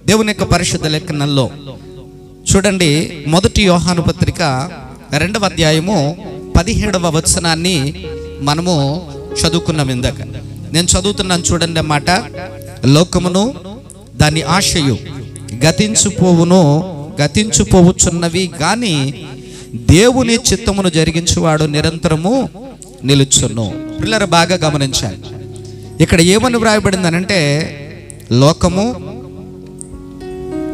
దేవుని యొక్క పరిశుద్ధ లేఖనంలో చూడండి, 1 యోహాను పత్రిక 2వ అధ్యాయము 17వ వచనాన్ని మనము చదువుకున్నాం. ఇందాక నేను చదువుతున్నాను, చూడండి అన్నమాట. లోకమును దాని ఆశయు గతించుపోవుచున్నవి గాని దేవుని చిత్తమును జరిగించువాడు నిరంతరము నిలుచును. పిల్లలు బాగా గమనించాలి. ఇక్కడ ఏమని వ్రాయబడిందనంటే, లోకము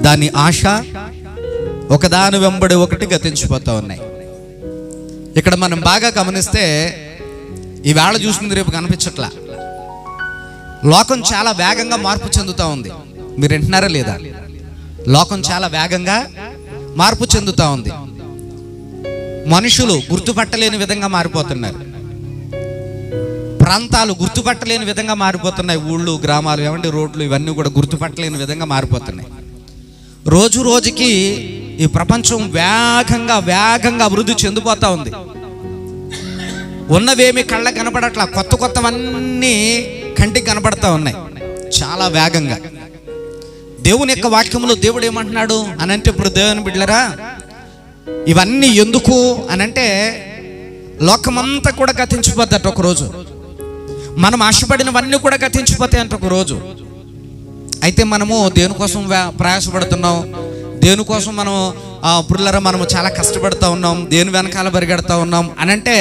దాని ఆశ ఒకదాని వెంబడి ఒకటి గతించిపోతూ ఉన్నాయి. ఇక్కడ మనం బాగా గమనిస్తే ఈవేళ చూస్తుంది రేపు కనిపించట్లా. లోకం చాలా వేగంగా మార్పు చెందుతూ ఉంది. మీరు వింటున్నారా లేదా? లోకం చాలా వేగంగా మార్పు చెందుతూ ఉంది. మనుషులు గుర్తుపట్టలేని విధంగా మారిపోతున్నారు. ప్రాంతాలు గుర్తుపట్టలేని విధంగా మారిపోతున్నాయి. ఊళ్ళు, గ్రామాలు, ఏమంటే రోడ్లు, ఇవన్నీ కూడా గుర్తుపట్టలేని విధంగా మారిపోతున్నాయి. రోజు రోజుకి ఈ ప్రపంచం వేగంగా అభివృద్ధి చెందిపోతూ ఉంది. ఉన్నవేమి కళ్ళ కనపడట్లా, కొత్తవన్నీ కంటికి కనపడతా ఉన్నాయి చాలా వేగంగా. దేవుని యొక్క వాక్యంలో దేవుడు ఏమంటున్నాడు అని అంటే, ఇప్పుడు దేవుని బిడ్డలారా, ఇవన్నీ ఎందుకు అని అంటే, లోకమంతా కూడా గతించిపోతాట ఒకరోజు. మనం ఆశపడినవన్నీ కూడా గతించిపోతాయి అంట ఒకరోజు. అయితే మనము దేనికోసం ప్రయాసపడుతున్నాం, దేనికోసం మనం పుల్లర మనము చాలా కష్టపడుతూ ఉన్నాం, దేని వెనకాల పరిగెడతా ఉన్నాం అని అంటే,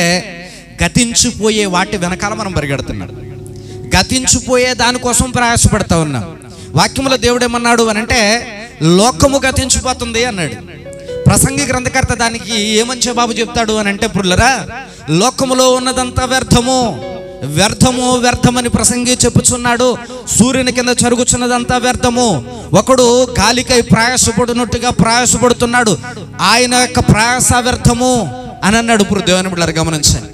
గతించిపోయే వాటి వెనకాల మనం పరిగెడుతున్నాం. గతించిపోయే దానికోసం ప్రయాసపడతా ఉన్నాం. వాక్యంలో దేవుడు ఏమన్నాడు అని అంటే, లోకము గతించిపోతుంది అన్నాడు. ప్రసంగి గ్రంథకర్త దానికి ఏమని జవాబు చెప్తాడు అని అంటే, పుల్లరా, లోకములో ఉన్నదంతా వ్యర్థమని ప్రసంగి చెప్పుచున్నాడు. సూర్యుని కింద జరుగుచున్నదంతా వ్యర్థము. ఒకడు గాలికై ప్రయాసపడినట్టుగా ప్రయాసపడుతున్నాడు, ఆయన యొక్క ప్రయాస వ్యర్థము అని అన్నాడు. ఇప్పుడు దేవుని బిడ్డలారా గమనించండి.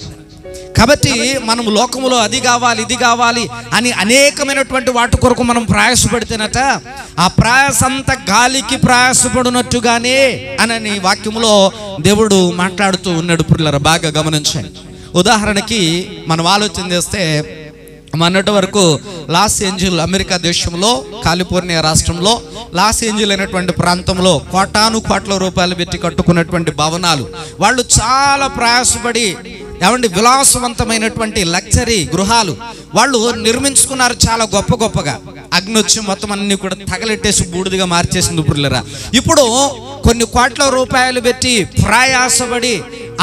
కాబట్టి మనం లోకములో అది కావాలి, ఇది కావాలి అని అనేకమైనటువంటి వాటి కొరకు మనం ప్రయాసపడితేనట, ఆ ప్రయాస అంతా గాలికి ప్రయాసపడినట్టుగానే అని వాక్యములో దేవుడు మాట్లాడుతూ ఉన్నాడు. పిల్లలు బాగా గమనించండి. ఉదాహరణకి మనం ఆలోచన చేస్తే, మొన్నటి వరకు లాస్ ఏంజల్, అమెరికా దేశంలో కాలిఫోర్నియా రాష్ట్రంలో లాస్ ఏంజల్ అనేటువంటి ప్రాంతంలో కోట్ల రూపాయలు పెట్టి కట్టుకున్నటువంటి భవనాలు వాళ్ళు చాలా ప్రయాసపడి, ఏమండి, విలాసవంతమైనటువంటి లగ్జరీ గృహాలు వాళ్ళు నిర్మించుకున్నారు చాలా గొప్పగా. అగ్ని వచ్చి మొత్తం అన్ని కూడా తగలెట్టేసి బూడిదిగా మార్చేసింది. ఇప్పుడు కొన్ని కోట్ల రూపాయలు పెట్టి ప్రయాసపడి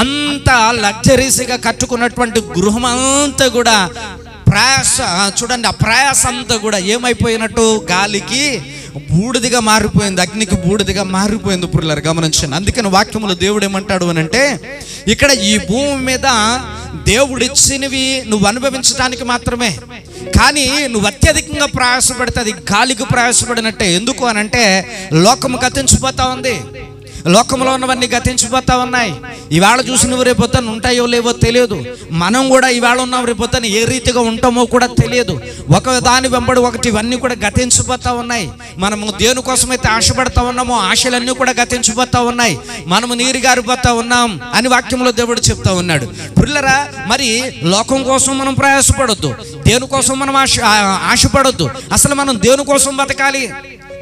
అంత లగ్జరీస్గా కట్టుకున్నటువంటి గృహం అంతా కూడా చూడండి, ఆ ప్రయాస అంతా కూడా ఏమైపోయినట్టు, గాలికి బూడిదిగా మారిపోయింది, అగ్నికి బూడిదిగా మారిపోయింది. పురులారు గమనించండి. అందుకని వాక్యములో దేవుడు ఏమంటాడు అని అంటే, ఇక్కడ ఈ భూమి మీద దేవుడిచ్చినవి నువ్వు అనుభవించడానికి మాత్రమే, కానీ నువ్వు అత్యధికంగా ప్రయాసపడితే అది గాలికి ప్రయాసపడినట్టే. ఎందుకు అని అంటే, లోకము గతించిపోతా ఉంది, లోకంలో ఉన్నవన్నీ గతించిపోతా ఉన్నాయి. ఈవేళ చూసి నువ్వు రేపొద్దున ఉంటాయో లేవో తెలియదు. మనం కూడా ఈవేళ ఉన్నాం, రేపొద్దున ఏ రీతిగా ఉంటామో కూడా తెలియదు. ఒక దాని వెంబడి ఒకటి ఇవన్నీ కూడా గతించిపోతా ఉన్నాయి. మనము దేనికోసమైతే ఆశపడతా ఉన్నామో ఆశలన్నీ కూడా గతించిపోతా ఉన్నాయి. మనము నీరు గారిపోతా ఉన్నాం అని వాక్యంలో దేవుడు చెప్తా ఉన్నాడు. పిల్లరా, మరి లోకం కోసం మనం ప్రయాసపడొద్దు, దేనికోసం మనం ఆశపడొద్దు. అసలు మనం దేనికోసం బతకాలి,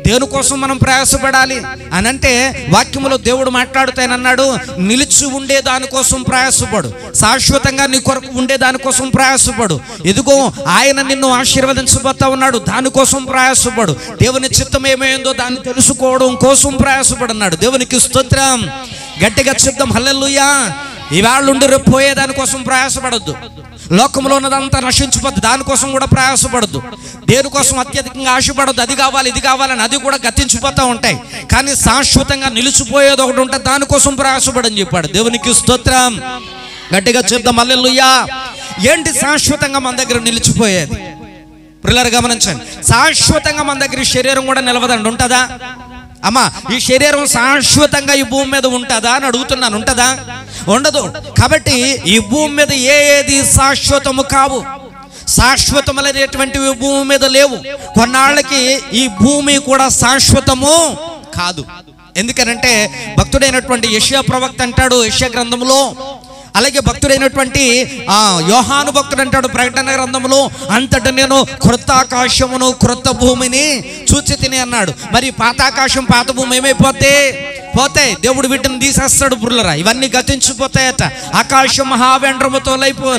దేనికోసం మనం ప్రయాసపడాలి అని అంటే, వాక్యములో దేవుడు మాట్లాడుతానన్నాడు, నిలిచి ఉండే దానికోసం ప్రయాసపడు, శాశ్వతంగా నీ కొరకు ఉండే దానికోసం ప్రయాసపడు. ఎదుగో ఆయన నిన్ను ఆశీర్వదించబోతా ఉన్నాడు, దానికోసం ప్రయాసపడు. దేవుని చిత్తం ఏమైందో దాన్ని తెలుసుకోవడం కోసం ప్రయాసపడన్నాడు. దేవునికి స్తోత్రం. గట్టిగా చెప్దాం హల్లెలూయా. ఈవేళ ఉండి రేపు పోయే దానికోసం ప్రయాసపడద్దు. లోకంలో ఉన్నదంతా నశించిపోద్దు, దానికోసం కూడా ప్రయాసపడద్దు. దేనికోసం అత్యధికంగా ఆశపడద్దు, అది కావాలి ఇది కావాలని, అది కూడా గతించిపోతూ ఉంటాయి. కానీ శాశ్వతంగా నిలిచిపోయేది ఒకటి ఉంటుంది, దానికోసం ప్రయాసపడని చెప్పాడు. దేవునికి స్తోత్రం. గట్టిగా చెప్దాం హల్లెలూయా. ఏంటి శాశ్వతంగా మన దగ్గర నిలిచిపోయేది? పిల్లలు గమనించండి. శాశ్వతంగా మన దగ్గర శరీరం కూడా నిలవదండి. ఉంటుందా అమ్మా? ఈ శరీరం శాశ్వతంగా ఈ భూమి మీద ఉంటుందా అని అడుగుతున్నాను. ఉంటుందా? ఉండదు. కాబట్టి ఈ భూమి మీద ఏది శాశ్వతము కావు, శాశ్వతములైనటువంటివి భూమి మీద లేవు. కొన్నాళ్ళకి ఈ భూమి కూడా శాశ్వతము కాదు. ఎందుకనంటే భక్తుడైనటువంటి యెషయా ప్రవక్త అంటాడు, యెషయా గ్రంథంలో అలాగే భక్తుడైనటువంటి యోహాను భక్తుడు అంటాడు ప్రకటన గ్రంథంలో, అంతటా నేను క్రొత్త ఆకాశమును క్రొత్త భూమిని చూచి తిని అన్నాడు. మరి పాత ఆకాశం పాత భూమి పోతాయి, దేవుడు వీటిని తీసేస్తాడు పురులరా. ఇవన్నీ గతించిపోతాయట. ఆకాశం మహావేంద్రముతో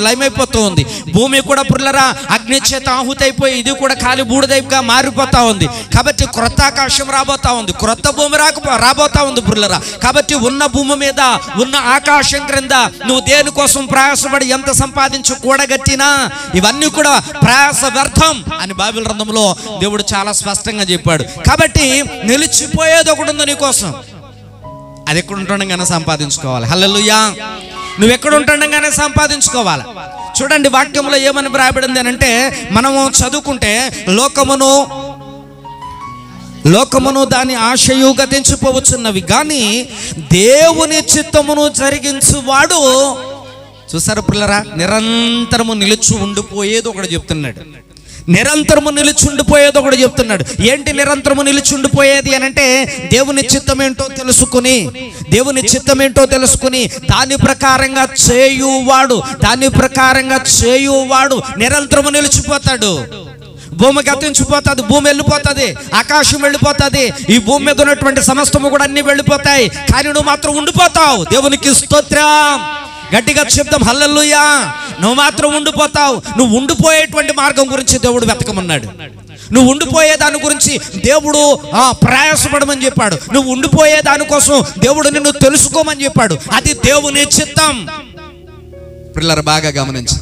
లయమైపోతూ ఉంది. భూమి కూడా పురులరా అగ్ని చేత ఆహుతి అయిపోయి ఇది కూడా ఖాళీ బూడిదైపుగా మారిపోతా ఉంది. కాబట్టి క్రొత్త ఆకాశం రాబోతా ఉంది, క్రొత్త భూమి రాబోతా ఉంది పురులరా. కాబట్టి ఉన్న భూమి మీద ఉన్న ఆకాశం క్రింద నువ్వు దేనికోసం ప్రయాసపడి ఎంత సంపాదించు కూడగట్టినా ఇవన్నీ కూడా ప్రయాస వ్యర్థం అని బైబిల్ గ్రంథంలో దేవుడు చాలా స్పష్టంగా చెప్పాడు. కాబట్టి నిలిచిపోయేది ఒకటి ఉంది నీకోసం, అది ఎక్కడ ఉంటుండగానే సంపాదించుకోవాలి. హల్లెలూయా. నువ్వు ఎక్కడ ఉంటుండగానే సంపాదించుకోవాలి. చూడండి వాక్యంలో ఏమని రాయబడింది అని అంటే, మనము చదువుకుంటే లోకమును దాని ఆశయు గతించిపోవచ్చున్నవి, కానీ దేవుని చిత్తమును జరిగించువాడు, చూసారా పిల్లరా, నిరంతరము నిలిచి ఉండిపోయేది ఒకటి చెప్తున్నాడు. నిరంతరము నిలిచి ఉండిపోయేది ఒకటి చెప్తున్నాడు. ఏంటి నిరంతరము నిలిచి ఉండిపోయేది అని అంటే, దేవుని చిత్తం ఏంటో తెలుసుకుని దాని ప్రకారంగా చేయువాడు నిరంతరము నిలిచిపోతాడు. భూమి గతించిపోతుంది, భూమి వెళ్ళిపోతుంది, ఆకాశం వెళ్ళిపోతుంది, ఈ భూమి మీద ఉన్నటువంటి సమస్తము కూడా అన్ని వెళ్ళిపోతాయి, కానీ నువ్వు మాత్రం ఉండిపోతావు. దేవునికి స్తోత్రం. గట్టిగా చెప్తాం హల్లెలూయా. నువ్వు మాత్రం ఉండిపోతావు. నువ్వు ఉండిపోయేటువంటి మార్గం గురించి దేవుడు వెతకమన్నాడు. నువ్వు ఉండిపోయే దాని గురించి దేవుడు ప్రయాసపడమని చెప్పాడు. నువ్వు ఉండిపోయే దానికోసం దేవుడు నిన్ను తెలుసుకోమని చెప్పాడు. అది దేవుని చిత్తం. పిల్లలు బాగా గమనించి,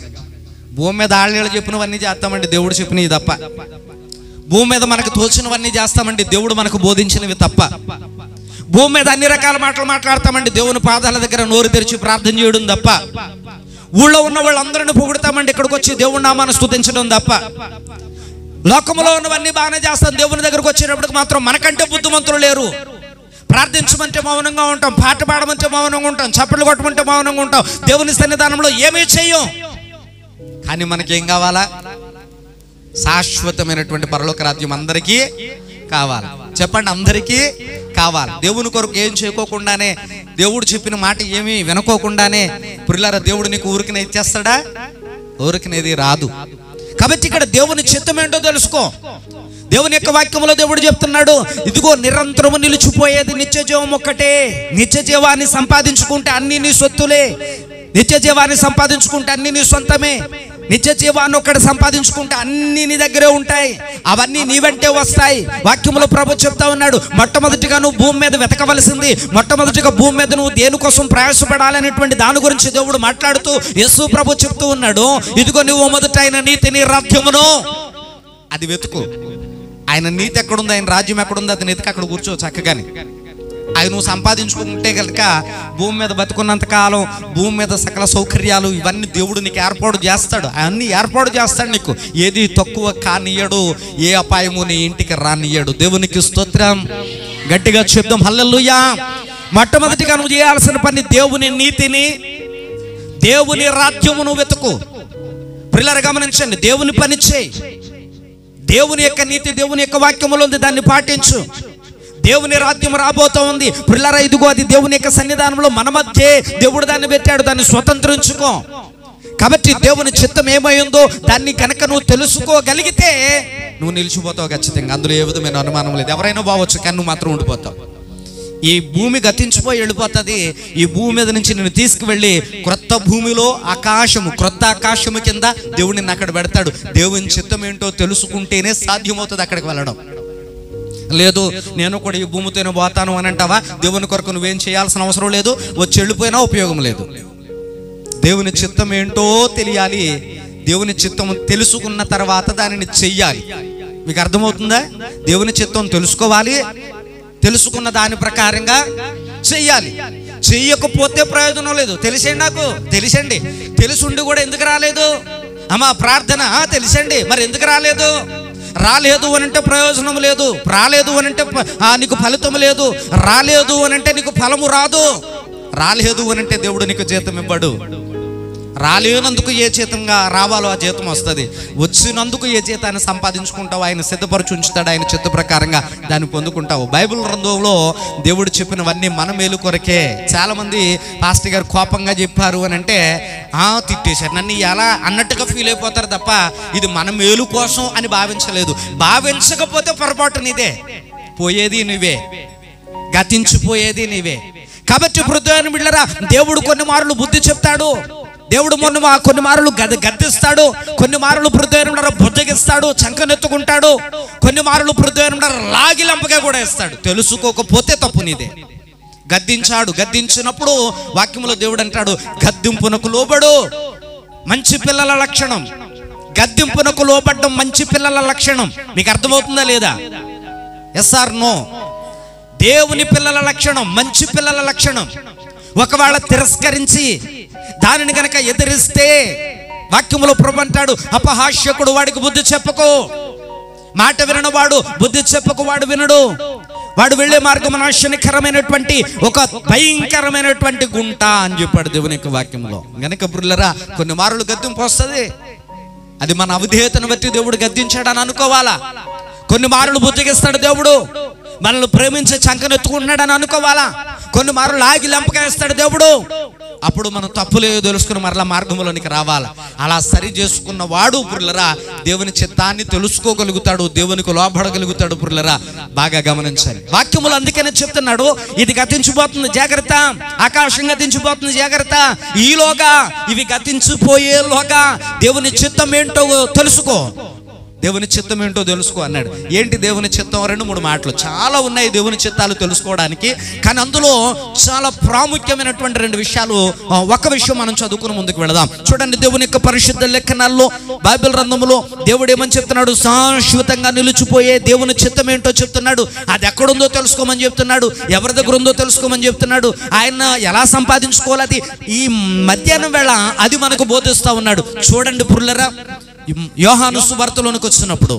భూమి మీద ఆళ్ళేళ్ళు చెప్పినవన్నీ చేస్తామండి, దేవుడు చెప్పినవి తప్ప. భూమి మీద మనకు తోచినవన్నీ చేస్తామండి, దేవుడు మనకు బోధించినవి తప్ప. భూమి మీద అన్ని రకాల మాటలు మాట్లాడతామండి, దేవుని పాదాల దగ్గర నోరు తెరిచి ప్రార్థన చేయడం తప్ప. ఊళ్ళో ఉన్న వాళ్ళందరిని పొగుడతామండి, ఇక్కడికి వచ్చి దేవుని నామాన్ని స్తుతించడం తప్ప. లోకంలో ఉన్నవన్నీ బాగానే చేస్తాం, దేవుని దగ్గరకు వచ్చేటప్పటికి మాత్రం మనకంటే బుద్ధిమంతులు లేరు. ప్రార్థించమంటే మౌనంగా ఉంటాం, పాట పాడమంటే మౌనంగా ఉంటాం, చప్పట్లు కొట్టమంటే మౌనంగా ఉంటాం, దేవుని సన్నిధానంలో ఏమీ చెయ్యం. కానీ మనకేం కావాలా? శాశ్వతమైనటువంటి పరలోక రాజ్యం అందరికీ కావాలి. చెప్పండి, అందరికీ కావాలి. దేవుని కొరకు ఏం చేయకోకుండానే, దేవుడు చెప్పిన మాట ఏమీ వినుకోకుండానే పిల్లల దేవుడు నీకు ఊరికినే ఇచ్చేస్తాడా? ఊరికినేది రాదు. కాబట్టి ఇక్కడ దేవుని చిత్తం ఏంటో తెలుసుకో. దేవుని యొక్క వాక్యంలో దేవుడు చెప్తున్నాడు, ఇదిగో నిరంతరము నిలిచిపోయేది నిత్య జీవం ఒక్కటే. నిత్య జీవాన్ని సంపాదించుకుంటే అన్ని నీ సొత్తులే, నిత్య జీవాన్ని సంపాదించుకుంటే అన్ని నీ సొంతమే. నిత్య జీవాన్ని ఒక్కటి సంపాదించుకుంటే అన్ని నీ దగ్గరే ఉంటాయి, అవన్నీ నీ వెంటే వస్తాయి. వాక్యంలో ప్రభు చెప్తా ఉన్నాడు, మొట్టమొదటిగా నువ్వు భూమి మీద వెతకవలసింది, మొట్టమొదటిగా భూమి మీద నువ్వు దేనికోసం ప్రయాసపడాలనేటువంటి దాని గురించి దేవుడు మాట్లాడుతూ యేసు ప్రభు చెప్తూ ఉన్నాడు, ఇదిగో నువ్వు మొదట ఆయన నీతిని రాజ్యమును అది వెతుకు. ఆయన నీతి ఎక్కడుంది, ఆయన రాజ్యం ఎక్కడుంది, అది నీతికి అక్కడ కూర్చో చక్కగాని. అది నువ్వు సంపాదించుకుంటే కనుక భూమి మీద బతుకున్నంత కాలం భూమి మీద సకల సౌకర్యాలు ఇవన్నీ దేవుడు నీకు ఏర్పాటు చేస్తాడు. అన్నీ ఏర్పాటు చేస్తాడు నీకు. ఏది తక్కువ కానియ్యడు, ఏ అపాయము నీ ఇంటికి రానియ్యడు. దేవునికి స్తోత్రం. గట్టిగా చెప్దాం హల్లెలూయా. మొట్టమొదటిగా నువ్వు చేయాల్సిన పని దేవుని నీతిని, దేవుని రాజ్యమును వెతుకు. పిల్లలు గమనించండి, దేవుని పని చేయి. దేవుని యొక్క నీతి దేవుని యొక్క వాక్యములో ఉంది, దాన్ని పాటించు. దేవుని రాజ్యం రాబోతా ఉంది పిల్లరా, ఇదిగో అది దేవుని యొక్క సన్నిధానంలో మన మధ్య దేవుడు దాన్ని పెట్టాడు, దాన్ని స్వతంత్రించుకో. కాబట్టి దేవుని చిత్తం ఏమైందో దాన్ని కనుక నువ్వు తెలుసుకోగలిగితే నువ్వు నిలిచిపోతావు ఖచ్చితంగా. అందులో ఏ విధమైన అనుమానం లేదు. ఎవరైనా బావచ్చు, కానీ నువ్వు మాత్రం ఉండిపోతావు. ఈ భూమి గతించిపోయి వెళ్ళిపోతుంది. ఈ భూమి మీద నుంచి నేను తీసుకువెళ్ళి క్రొత్త భూమిలో క్రొత్త ఆకాశము కింద దేవుడిని అక్కడ పెడతాడు. దేవుని చిత్తం ఏంటో తెలుసుకుంటేనే సాధ్యమవుతుంది అక్కడికి వెళ్ళడం. లేదు నేను కూడా ఈ భూమితోనే పోతాను అని అంటావా? దేవుని కొరకు నువ్వేం చేయాల్సిన అవసరం లేదు, వచ్చి వెళ్ళిపోయినా ఉపయోగం లేదు. దేవుని చిత్తం ఏంటో తెలియాలి. దేవుని చిత్తం తెలుసుకున్న తర్వాత దానిని చెయ్యాలి. మీకు అర్థమవుతుందా? దేవుని చిత్తం తెలుసుకోవాలి, తెలుసుకున్న దాని ప్రకారంగా చెయ్యాలి. చెయ్యకపోతే ప్రయోజనం లేదు. తెలిసండి తెలుసుండి కూడా ఎందుకు రాలేదు? అమ్మా ప్రార్థన తెలిసండి, మరి ఎందుకు రాలేదు? రాలేదు అనంటే ప్రయోజనం లేదు, రాలేదు అనంటే నీకు ఫలితం లేదు, రాలేదు అనంటే నీకు ఫలము రాదు, రాలేదు అనంటే దేవుడు నీకు జీతం ఇవ్వడు, రాలేనందుకు ఏ జీతంగా రావాలో ఆ జీతం వస్తుంది, వచ్చినందుకు ఏ జీతాన్ని సంపాదించుకుంటావు ఆయన సిద్ధపరచి ఉంచుతాడు, ఆయన చిత్త ప్రకారంగా దాన్ని పొందుకుంటావు. బైబిల్ గ్రంథంలో దేవుడు చెప్పినవన్నీ మన మేలు కొరకే. చాలామంది పాస్టర్ గారు కోపంగా చెప్పారు అని అంటే తిట్టేశారు నన్ను ఎలా అన్నట్టుగా ఫీల్ అయిపోతారు తప్ప ఇది మన మేలు కోసం అని భావించలేదు. భావించకపోతే పొరపాటు నీదే, పోయేది నువ్వే, గతించిపోయేది నీవే. కాబట్టి హృదయాన్ని బిడ్డలారా, దేవుడు కొన్ని మారులు బుద్ధి చెప్తాడు, దేవుడు కొన్ని మారులు గద్దిస్తాడు, కొన్ని మారులు హృదయాన్ని బుజ్జగిస్తాడు, చంకనెత్తుకుంటాడు, కొన్ని మారులు హృదయాన్ని లాగి లంపగా కూడా ఇస్తాడు. తెలుసుకోకపోతే తప్పు నీదే. గద్దించినప్పుడు వాక్యంలో దేవుడు అంటాడు గద్దింపునకు లోబడు, మంచి పిల్లల లక్షణం. గద్దింపునకు లోబడ్డం మంచి పిల్లల లక్షణం. మీకు అర్థమవుతుందా లేదా? Yes or no? దేవుని పిల్లల లక్షణం, మంచి పిల్లల లక్షణం. ఒకవేళ తిరస్కరించి దానిని గనక ఎదిరిస్తే వాక్యములో ప్రభు అంటాడు అపహాస్యకుడు వాడికి బుద్ధి చెప్పకు, మాట వినవాడు బుద్ధి చెప్పకు వాడు వినడు, వాడు వెళ్ళే మార్గం నాశనకరమైనటువంటి ఒక భయంకరమైనటువంటి గుంట అని చెప్పాడు దేవుని యొక్క వాక్యంలో. గనక బ్రుల్లరా, కొన్ని మారులు గద్దింపు వస్తుంది, అది మన అవిధేయతను బట్టి దేవుడు గద్దించాడని అనుకోవాలా. కొన్ని మారులు బుజ్జగిస్తాడు దేవుడు, మనల్ని ప్రేమించే చంకనెత్తుకుంటున్నాడని అనుకోవాలా. కొన్ని మారులు లాగి లెంపకేస్తాడు దేవుడు, అప్పుడు మనం తప్పులేదో తెలుసుకుని మరలా మార్గంలోనికి రావాలా. అలా సరి చేసుకున్న వాడు పురులరా దేవుని చిత్తాన్ని తెలుసుకోగలుగుతాడు, దేవునికి లోబడగలుగుతాడు. పురులరా బాగా గమనించాలి. వాక్యములు అందుకనే చెప్తున్నాడు ఇది గతించిపోతుంది జాగ్రత్త, ఆకాశం గతించిపోతుంది జాగ్రత్త, ఈలోగా ఇవి గతించిపోయేలోగా దేవుని చిత్తం ఏంటో తెలుసుకో, దేవుని చిత్తం ఏంటో తెలుసుకో అన్నాడు. ఏంటి దేవుని చిత్తం? 2-3 మాటలు చాలా ఉన్నాయి దేవుని చిత్తాలు తెలుసుకోవడానికి, కానీ అందులో చాలా ప్రాముఖ్యమైనటువంటి 2 విషయాలు. ఒక విషయం మనం చదువుకుని ముందుకు వెళదాం. చూడండి, దేవుని యొక్క పరిశుద్ధ లేఖనాల్లో బైబిల్ గ్రంథంలో దేవుడు ఏమని చెప్తున్నాడు? శాశ్వతంగా నిలిచిపోయే దేవుని చిత్తం ఏంటో చెప్తున్నాడు. అది ఎక్కడుందో తెలుసుకోమని చెప్తున్నాడు, ఎవరి దగ్గర ఉందో తెలుసుకోమని చెప్తున్నాడు, ఆయన ఎలా సంపాదించుకోవాలి అది ఈ మధ్యాహ్నం వేళ అది మనకు బోధిస్తూ ఉన్నాడు. చూడండి పురులరా, యోహాను సువార్తలోనికి వచ్చినప్పుడు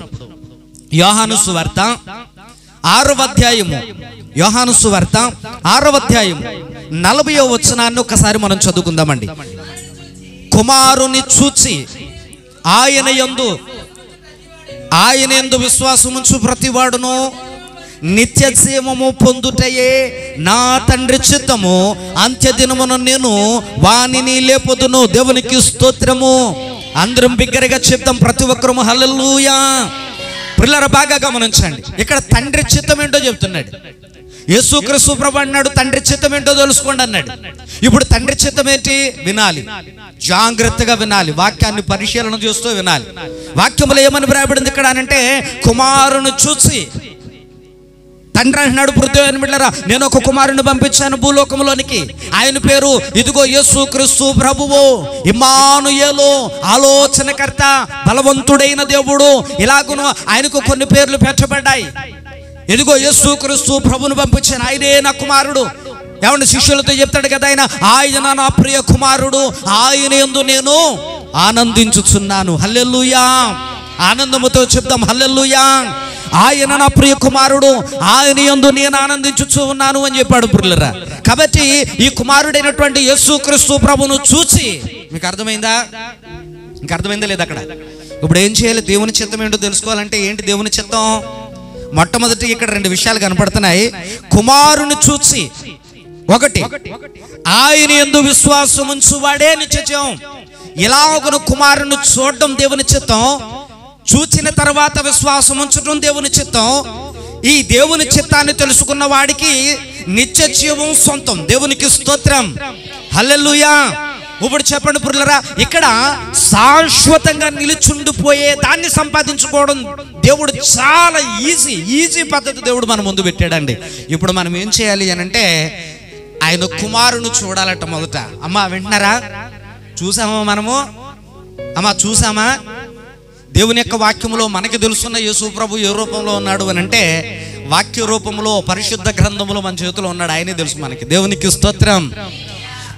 యోహాను సువార్త 6వ అధ్యాయము, యోహాను సువార్త 6వ అధ్యాయము 40వ వచనాన్ని ఒకసారి మనం చదువుకుందామండి. కుమారుని చూచి ఆయన యందు విశ్వాసముంచు ప్రతివాడును నిత్య జీవము పొందుటయే నా తండ్రి చిత్తము, అంత్యదినమున నేను వానిని లేపొదును. దేవునికి స్తోత్రము. అందరం బిగ్గరగా చెప్తాం, ప్రతి ఒక్కరూ హల్లెలూయా. పిల్లలు బాగా గమనించండి, ఇక్కడ తండ్రి చిత్తం ఏంటో చెప్తున్నాడు. యేసుక్రీస్తు ప్రభు అన్నాడు తండ్రి చిత్తం ఏంటో తెలుసుకోండి అన్నాడు. ఇప్పుడు తండ్రి చిత్తం ఏంటి? వినాలి, జాగ్రత్తగా వినాలి, వాక్యాన్ని పరిశీలన చేస్తూ వినాలి. వాక్యములో ఏమని వ్రాయబడింది ఇక్కడ అంటే, కుమారుని చూసి తండ్రి అంటున్నాడు పృథ్వీ బిడ్డలారా, నేను ఒక కుమారుని పంపించాను భూలోకంలోనికి, ఆయన పేరు ఇదిగో యేసుక్రీస్తు ప్రభువు, ఇమ్మానుయేలు, ఆలోచనకర్త, బలవంతుడైన దేవుడు, ఇలాగును ఆయనకు కొన్ని పేర్లు పెట్టబడ్డాయి. ఇదిగో యేసుక్రీస్తు ప్రభువును పంపించాను, ఆయనే నా కుమారుడు. ఏమంటే శిష్యులతో చెప్తాడు కదా ఆయన నా ప్రియ కుమారుడు, ఆయన యందు నేను ఆనందించుచున్నాను. హల్లెలూయా. ఆనందముతో చెప్తాం హల్లెలూయా. ఆయన నా ప్రియ కుమారుడు, ఆయన యందు నేను ఆనందించుచు ఉన్నాను అని చెప్పాడు పురులరా. కాబట్టి ఈ కుమారుడైనటువంటి యేసుక్రీస్తు ప్రభువును చూసి, మీకు అర్థమైందా? ఇంకా అర్థమైందా లేదా? అక్కడ ఇప్పుడు ఏం చేయాలి? దేవుని చిత్తం ఏంటో తెలుసుకోవాలంటే ఏంటి దేవుని చిత్తం? మొట్టమొదటి ఇక్కడ 2 విషయాలు కనపడుతున్నాయి. కుమారుని చూసి, ఒకటి ఆయన యందు విశ్వాసం ఉంచువాడే నిత్యజీవం. ఇలా ఒక కుమారుని చూడడం దేవుని చిత్తం, చూచిన తర్వాత విశ్వాసం ఉంచడం దేవుని చిత్తం. ఈ దేవుని చిత్తాన్ని తెలుసుకున్న వాడికి నిత్య జీవం సొంతం. దేవునికి స్తోత్రం, హల్లెలూయా. ఇప్పుడు చెప్పండి పురులరా, ఇక్కడ శాశ్వతంగా నిలిచుండిపోయే దాన్ని సంపాదించుకోవడం దేవుడు చాలా ఈజీ పద్ధతి దేవుడు మన ముందు పెట్టాడండి. ఇప్పుడు మనం ఏం చేయాలి అని అంటే, ఆయన కుమారుని చూడాలట మొదట. అమ్మా వింటున్నారా? చూసామా మనము? అమ్మా చూసామా? దేవుని యొక్క వాక్యములో మనకి తెలుసున్న యేసు ప్రభు ఏ రూపంలో ఉన్నాడు అని అంటే, వాక్య రూపంలో పరిశుద్ధ గ్రంథంలో మన చేతిలో ఉన్నాడు, ఆయనే తెలుసు మనకి. దేవునికి స్తోత్రం.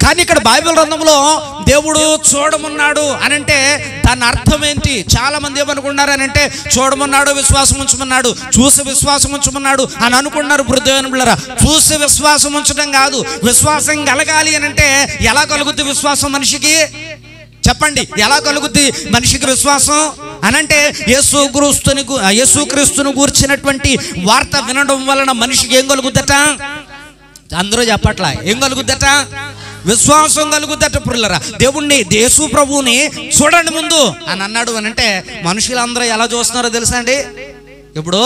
కానీ ఇక్కడ బైబిల్ గ్రంథంలో దేవుడు చూడమన్నాడు అని అంటే దాని అర్థం ఏంటి? చాలా మంది ఏమనుకున్నారు అని అంటే, చూడమన్నాడు విశ్వాసం ఉంచమన్నాడు, చూసి విశ్వాసం ఉంచమన్నాడు అని అనుకున్నారు. హృదయం బిళ్ళరా, చూసి విశ్వాసం ఉంచడం కాదు. విశ్వాసం కలగాలి అని అంటే ఎలా కలుగుతుంది విశ్వాసం మనిషికి? చెప్పండి, ఎలా కలుగుద్ది మనిషికి విశ్వాసం అనంటే యేసుక్రీస్తును గూర్చినటువంటి వార్త వినడం వలన మనిషికి ఏం కలుగుద్దట? అందరూ చెప్పట్లా, ఏం కలుగుద్దట? విశ్వాసం కలుగుద్దట. పురులరా, దేవుణ్ణి యేసు ప్రభువుని చూడండి ముందు అని అన్నాడు అని అంటే మనుషులందరూ ఎలా చూస్తున్నారో తెలుసా అండి? ఇప్పుడు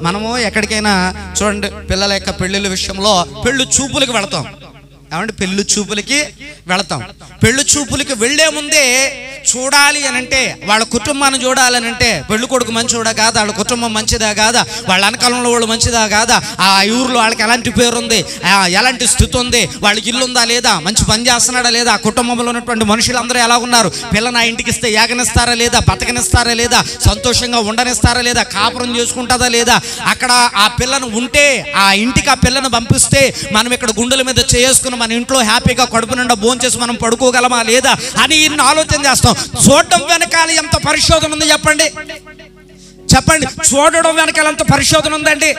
మనము ఎక్కడికైనా చూడండి, పిల్లల యొక్క పెళ్ళిళ్ళ విషయంలో పెళ్లి చూపులకి వెళతాం. ఏమంటే పెళ్లి చూపులకి వెళతాం. పెళ్లి చూపులకి వెళ్లే ముందే చూడాలి అని అంటే, వాళ్ళ కుటుంబాన్ని చూడాలని అంటే, పెళ్లి కొడుకు మంచిదా కాదా, వాళ్ళ కుటుంబం మంచిదా కాదా, వాళ్ళ వెనకాలంలో వాళ్ళు మంచిదా కాదా, ఆ ఊర్లో వాళ్ళకి ఎలాంటి పేరు ఉంది, ఎలాంటి స్థితి ఉంది, వాళ్ళకి ఇల్లు ఉందా లేదా, మంచి పని చేస్తున్నాడా లేదా, ఆ కుటుంబంలో ఉన్నటువంటి మనుషులందరూ ఎలా ఉన్నారు, పిల్లని ఆ ఇంటికి ఇస్తే యాగనిస్తారా లేదా, బతకనిస్తారా లేదా, సంతోషంగా ఉండనిస్తారా లేదా, కాపురం చేసుకుంటుందా లేదా, అక్కడ ఆ పిల్లను ఉంటే ఆ ఇంటికి ఆ పిల్లను పంపిస్తే మనం ఇక్కడ గుండెల మీద చేసుకుని మన ఇంట్లో హ్యాపీగా కడుపు నిండా భోంచేసి మనం పడుకోగలమా లేదా అని ఇన్ని ఆలోచన చేస్తాం. చూడడం వెనకాల ఎంత పరిశోధన ఉంది చెప్పండి. చూడడం వెనకాల ఎంత పరిశోధన ఉందండి.